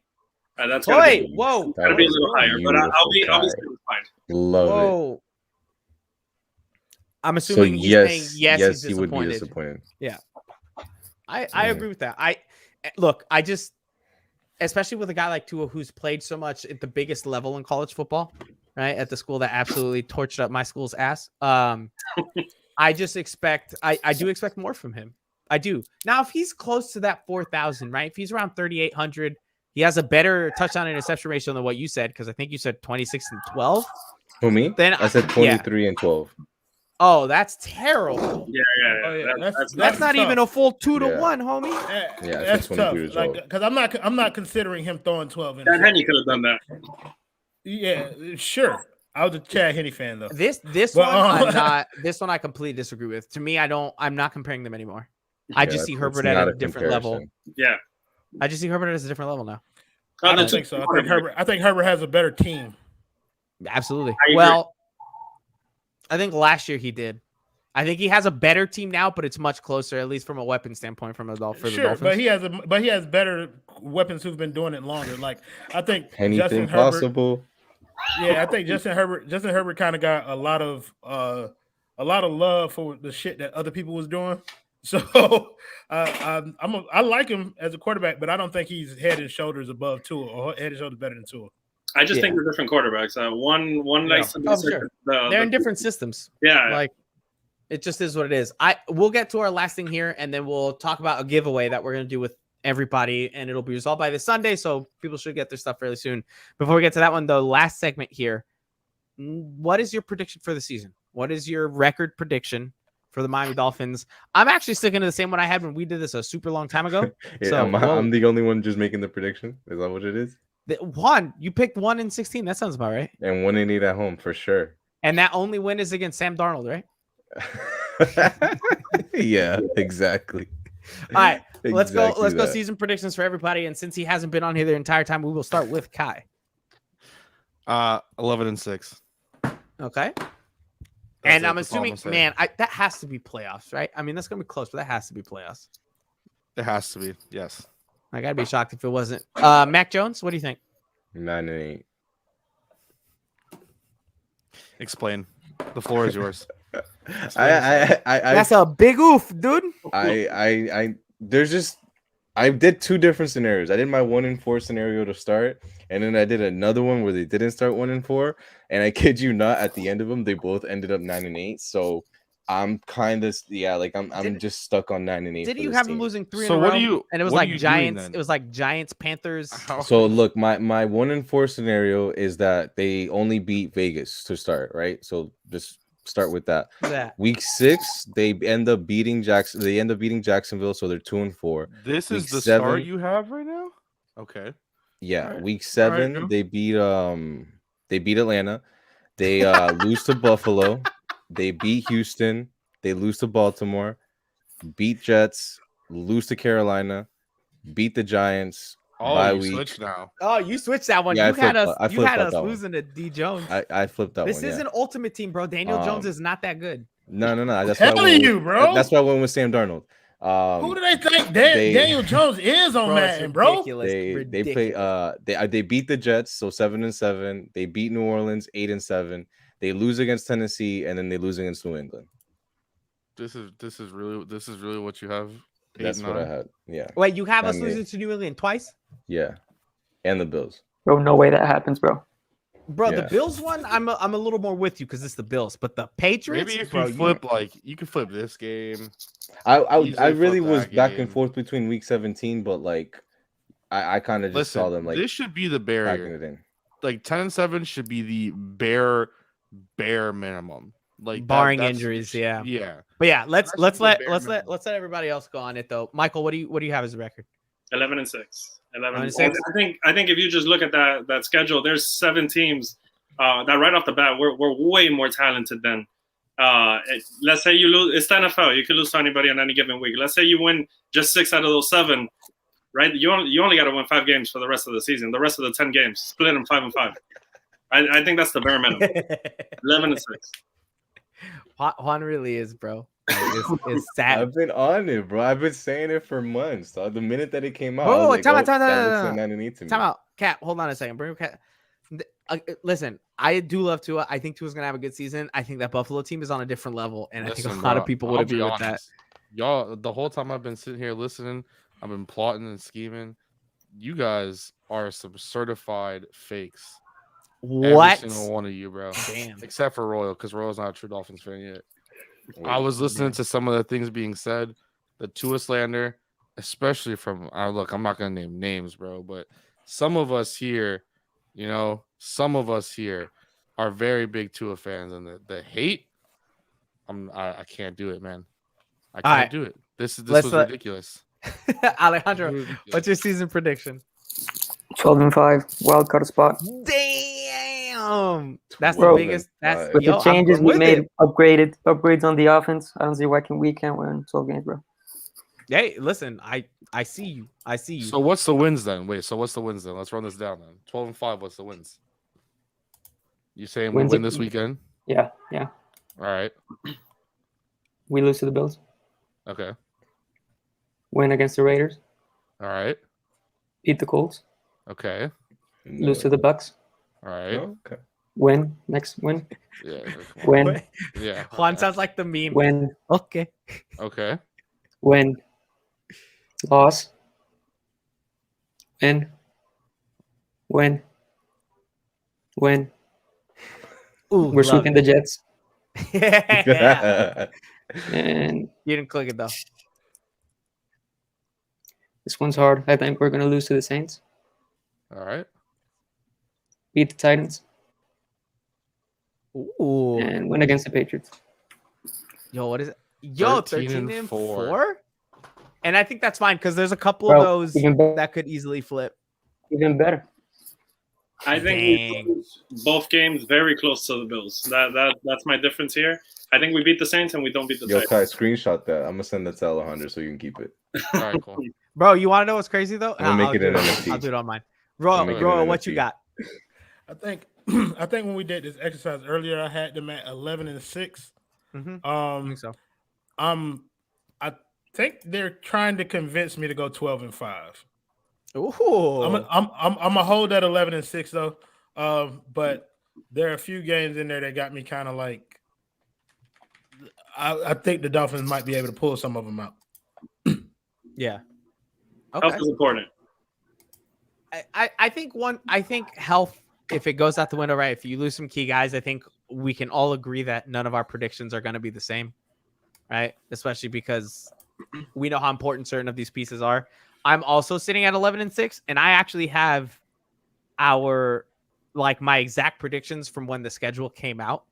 That's whoa, gotta be a little higher, but I'll be satisfied. Love it. I'm assuming he's saying yes, he's he would be disappointed. Yeah, I agree with that. I just, especially with a guy like Tua who's played so much at the biggest level in college football, right, at the school that absolutely torched up my school's ass. I just expect, I do expect more from him. I do. Now, if he's close to that 4,000, right? If he's around 3,800, he has a better touchdown interception ratio than what you said, because I think you said 26 and 12. Who, me? Then I said 23 and 12. Oh, that's terrible. Yeah. That's not tough. even a full 2-to-1, homie. Yeah, that's tough. Like, because I'm not considering him throwing 12 in. Chad Henne could have done that. Yeah, sure. I was a Chad Henne fan though. This one I'm not. This one I completely disagree with. To me, I'm not comparing them anymore. I just see Herbert at a different level. Yeah, I just see Herbert at a different level now. I don't think so. I think Herbert has a better team. Absolutely. Well, I think last year he did. I think he has a better team now, but it's much closer, at least from a weapon standpoint, for the Dolphins. But he has better weapons who've been doing it longer. Like I think anything Justin possible. Herbert, yeah, I think Justin Herbert kind of got a lot of love for the shit that other people was doing. So I like him as a quarterback, but I don't think he's head and shoulders above Tua or head and shoulders better than Tua. I just think they're different quarterbacks. One likes to be they're in different systems. Yeah, like it just is what it is. We'll get to our last thing here, and then we'll talk about a giveaway that we're gonna do with everybody, and it'll be resolved by this Sunday, so people should get their stuff fairly soon. Before we get to that one, though, last segment here. What is your prediction for the season? What is your record prediction for the Miami Dolphins? I'm actually sticking to the same one I had when we did this a super long time ago. I'm the only one just making the prediction. Is that what it is? You picked 1-16. That sounds about right. And 1-8 at home for sure. And that only win is against Sam Darnold, right? Yeah, exactly. All right, let's go season predictions for everybody. And since he hasn't been on here the entire time, we will start with Kai. 11-6. Okay. And I'm assuming, man, that has to be playoffs, right? I mean, that's gonna be close, but that has to be playoffs. It has to be, yes. I gotta be shocked if it wasn't. Mac Jones, what do you think? 9-8. Explain. The floor is yours. That's a big oof, dude. I did two different scenarios. I did my 1-4 scenario to start, and then I did another one where they didn't start 1-4. And I kid you not, at the end of them, they both ended up 9-8. So I'm kind of I'm just stuck on 9-8. Did you have them losing 3 in a row? And it was like Giants. It was like Giants, Panthers. So look, my 1-4 scenario is that they only beat Vegas to start, right? So just start with that. Week 6, they end up beating Jacksonville, so they're 2-4. This is the start you have right now? Okay. Yeah, right. Week 7, right, they beat Atlanta. They lose to Buffalo. They beat Houston. They lose to Baltimore. Beat Jets. Lose to Carolina. Beat the Giants. Oh, you switched now. Oh, you switched that one. Yeah, you had us losing to D Jones. I flipped that one. This is an ultimate team, bro. Daniel Jones is not that good. No. That's bro. That's why I went with Sam Darnold. Who do they think Daniel Jones is on Madden, bro? They play. They beat the Jets, so 7-7. They beat New Orleans 8-7. They lose against Tennessee, and then they lose against New England. This is really what you have. That's what I had. Yeah. Wait, you have us losing to New England twice? Yeah, and the Bills. Bro, no way that happens, bro. Bro, the Bills one, I'm a little more with you because it's the Bills, but the Patriots. Maybe if you flip, you can flip this game. I really was back and forth between week 17, but I kind of just saw them this should be the barrier. 10-7 should be the bare minimum. Barring injuries, yeah. But yeah, let's let everybody else go on it though. Michael, what do you have as a record? 11-6. 11-6. I think if you just look at that schedule, there's 7 teams that right off the bat we're way more talented than. Let's say you lose. It's the NFL. You can lose to anybody on any given week. Let's say you win just 6 out of those 7. right? You only got to win 5 games for the rest of the season. The rest of the 10 games, split them 5-5. I think that's the bare minimum. 11-6. Juan really is, bro. It's sad. I've been on it, bro. I've been saying it for months. So the minute that it came out, I Oh, was like, time out. that looks like 9-8 to me. Time out. Cat, hold on a second. Bring Cat. Listen, I do love Tua. I think Tua's gonna have a good season. I think that Buffalo team is on a different level, and I think a lot of people would agree with that. Y'all, the whole time I've been sitting here listening, I've been plotting and scheming. You guys are some certified fakes. What? Every single one of you, bro. Damn. Except for Royal, because Royal's not a true Dolphins fan yet. I was listening to some of the things being said, the Tua slander, especially from look, I'm not gonna name names, bro, but some of us here, are very big Tua fans, and the hate, I can't do it, man. I can't do it. This was ridiculous. Alejandro, what's your season prediction? 12-5, wild card spot. Damn, that's Bro, the biggest. That's with the changes we made, upgrades on the offense. I don't see why we can't win 12 games, bro. Hey, listen, I see you. So what's the wins then? What's the wins then? Let's run this down then. 12-5. What's the wins? You saying we win this weekend? Yeah. All right. We lose to the Bills. Okay. Win against the Raiders. All right. Beat the Colts. Okay. Lose to the Bucks. All right. Okay. Win. Next win. Yeah. Win. Yeah. Juan sounds like the meme. Win. Okay. Win. Loss. Win. Win. Win. Ooh, we're sweeping the Jets. Yeah. And you didn't click it though. This one's hard. I think we're gonna lose to the Saints. All right. Beat the Titans. Ooh. And win against the Patriots. Yo, what is it? Yo, 13-4. And I think that's fine because there's a couple Bro, of those that could easily flip. Even better. I think we lose both games very close to the Bills. That's my difference here. I think we beat the Saints and we don't beat the Titans. Kai, screenshot that. I'm gonna send that to Alejandro so you can keep it. All right, cool. Bro, you want to know what's crazy though? I'm gonna make it an NFT. I'll do it on mine. Bro, what you got? I think when we did this exercise earlier, I had them at 11-6. Mm-hmm. I think so. I think they're trying to convince me to go 12-5. Ooh. I'm gonna hold that 11-6 though. But there are a few games in there that got me kind of like. I think the Dolphins might be able to pull some of them out. Yeah. Okay. Health is important. I think health, if it goes out the window, right? If you lose some key guys, I think we can all agree that none of our predictions are going to be the same, right? Especially because we know how important certain of these pieces are. I'm also sitting at 11-6, and I actually have my exact predictions from when the schedule came out.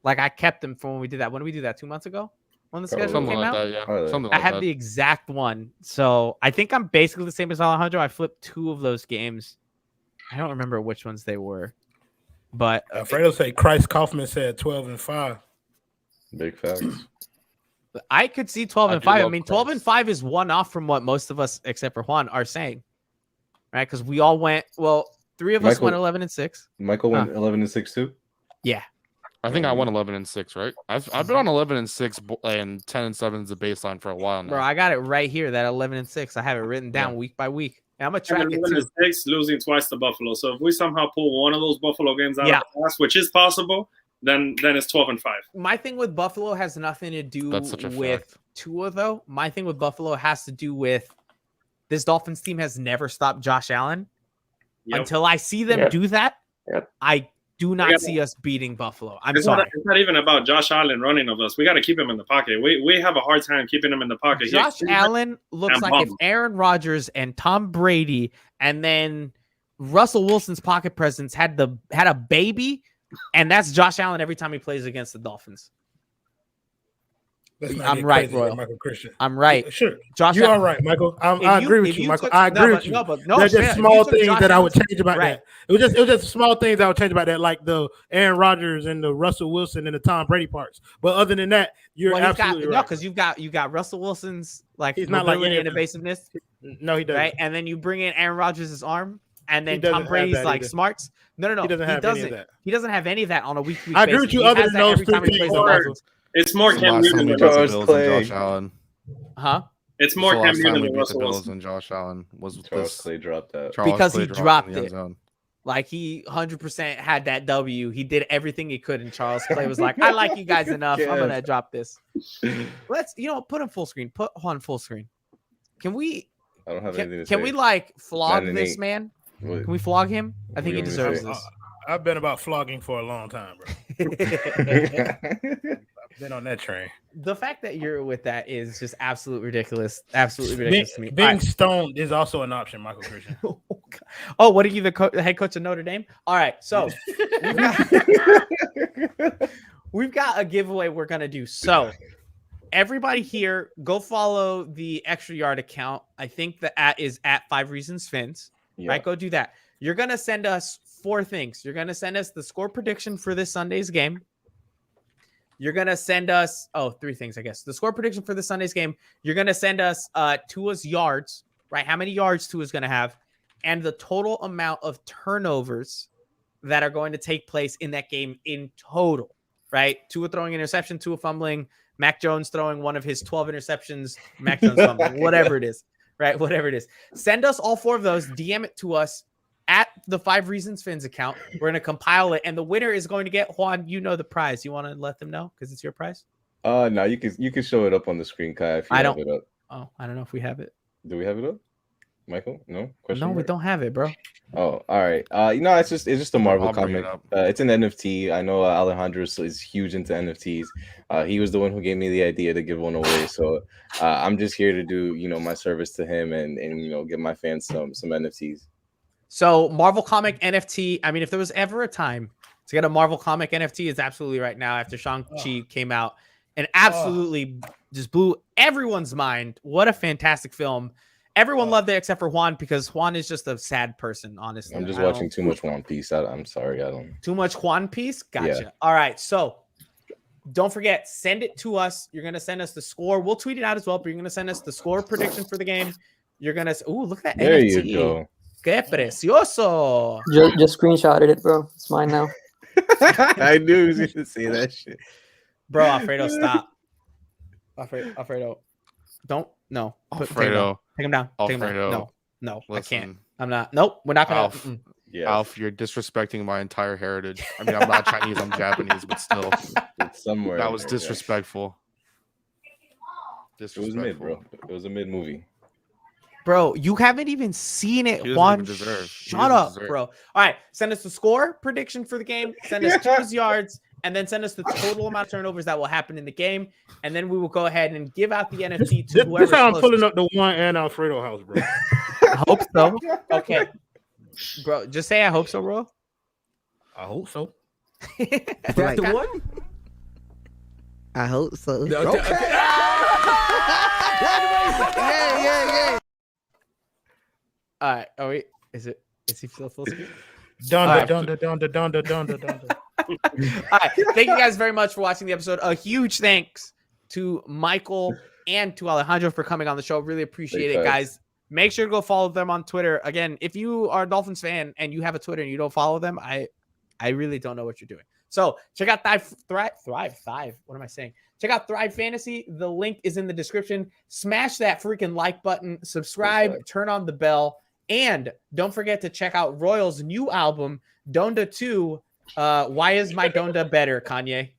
Like I kept them from when we did that. When did we do that? 2 months ago? When the schedule came out? That, yeah. Something I like have that. the exact one. So I think I'm basically the same as Alejandro. I flipped 2 of those games. I don't remember which ones they were. But Alfredo said Christ Kaufman said 12-5. Big facts. I could see 12-5. I mean, 12-5 is one off from what most of us, except for Juan, are saying. Right? Because we all went, 3 of us went 11-6. Michael went 11-6 too? Yeah. I think I won 11-6, right? I've been on 11-6 and 10-7 is the baseline for a while now. Bro, I got it right here. That 11-6. I have it written down week by week. And I'm gonna track it too. 11-6, losing twice to Buffalo. So if we somehow pull one of those Buffalo games out of the past, which is possible, then it's 12-5. My thing with Buffalo has nothing to do with Tua, though. My thing with Buffalo has to do with this Dolphins team has never stopped Josh Allen. Yep. Until I see them do that, I do not see us beating Buffalo. I'm sorry. It's not even about Josh Allen running of us. We got to keep him in the pocket. We have a hard time keeping him in the pocket. Josh Allen looks like if Aaron Rodgers and Tom Brady and then Russell Wilson's pocket presence had a baby, and that's Josh Allen every time he plays against the Dolphins. I'm right, Royal. Michael Christian. I'm right. Sure. Josh you Allen. are right, Michael. I agree with you, Michael. I agree with you. But there's just small things that I would change about that. It was just small things I would change about that, like the Aaron Rodgers and the Russell Wilson and the Tom Brady parts. But other than that, you're absolutely right. No, because you got Russell Wilson's like he's not like and evasiveness. No, he doesn't. Right, and then you bring in Aaron Rodgers' arm, and then doesn't Tom have Brady's that like either. smarts. No, He doesn't have any of that. He doesn't have any of that on a week-to-week I agree basis. with you. He Other has than that those every two time he teams, plays the or- Dolphins. It's more The Cam last time Newton we than beat the Charles Bills Clay. and Josh Allen. Huh? It's The more Cam last time Newton we than beat the Russell Bills Wilson. and Josh Allen was with Charles this. Clay dropped that. Charles Because Clay he dropped dropped in the end it. zone. Like he 100% had that W. He did everything he could, and Charles Clay was like, "I like you guys enough. I'm gonna drop this." Let's, put him full screen. Put Juan full screen. Can we? I don't have anything to Can say. we like flog 9 and this 8. man? What? Can we flog him? I What think do he you want me to deserves say? this. I've been about flogging for a long time, bro. I've been on that train. The fact that you're with that is just absolutely ridiculous. Absolutely Being, ridiculous to me. being All right. stoned is also an option, Michael Christian. Oh, what are you, the head coach of Notre Dame? All right, so we've got a giveaway we're gonna do. So everybody here, go follow the Extra Yard account. I think the @ is at 5 Reasons Fins. Yeah. Right, go do that. You're gonna send us 4 things. You're gonna send us the score prediction for this Sunday's game. You're gonna send us 3 things, I guess. The score prediction for the Sunday's game. You're gonna send us Tua's yards, right? How many yards Tua's gonna have, and the total amount of turnovers that are going to take place in that game in total, right? Tua throwing an interception, Tua fumbling, Mac Jones throwing one of his 12 interceptions, Mac Jones fumbling, whatever it is, right? Whatever it is. Send us all 4 of those, DM it to us at the 5 Reasons Fins account. We're going to compile it, and the winner is going to get, Juan, the prize. You want to let them know because it's your prize? No, you can show it up on the screen, Kai, if you I have don't- it up. Oh, I don't know if we have it. Do we have it up? Michael? No? Question No, we mark? don't have it, bro. Oh, all right. It's just a Marvel I'll bring comic. it up. It's an NFT. I know Alejandro is huge into NFTs. He was the one who gave me the idea to give one away. So I'm just here to do my service to him and give my fans some NFTs. So Marvel comic NFT. I mean, if there was ever a time to get a Marvel comic NFT, it's absolutely right now after Shang-Chi came out and absolutely just blew everyone's mind. What a fantastic film. Everyone loved it except for Juan because Juan is just a sad person, honestly. I'm just watching too much One Piece. I'm sorry. I don't. Too much Juan piece? Gotcha. Yeah. All right. So don't forget, send it to us. You're going to send us the score. We'll tweet it out as well, but you're going to send us the score prediction for the game. You're going to, look at that There NFT. you go. Que precioso. Just screenshotted it, bro. It's mine now. I knew he was going to say that shit. Bro, Alfredo, stop. Alfredo. Don't. No. Alfredo. Take him down. Take him down. Alfredo. No, I Listen. can't. I'm not. Nope. We're not going Alf. to. Yeah. Alf, you're disrespecting my entire heritage. I mean, I'm not Chinese, I'm Japanese, but still. It's somewhere. That was in there, yeah. disrespectful. It was mid, bro. It was a mid movie. Bro, you haven't even seen it, He doesn't Juan. even deserve. He Shut doesn't up, deserve. bro. All right, send us the score prediction for the game. Send us Tua's yards, and then send us the total amount of turnovers that will happen in the game. And then we will go ahead and give out the NFT to whoever. This how I'm pulling up the Juan and Alfredo house, bro. I hope so. Okay, bro. Just say I hope so, bro. I hope so. That's the one? I hope so. All right. Oh wait, is he still full screen? Donda. All right. Thank you guys very much for watching the episode. A huge thanks to Michael and to Alejandro for coming on the show. Really appreciate it, guys. Make sure to go follow them on Twitter. Again, if you are a Dolphins fan and you have a Twitter and you don't follow them, I really don't know what you're doing. So check out Thrive. What am I saying? Check out Thrive Fantasy. The link is in the description. Smash that freaking like button. Subscribe. Turn on the bell. And don't forget to check out Royal's new album, Donda 2. Why is my Donda better, Kanye?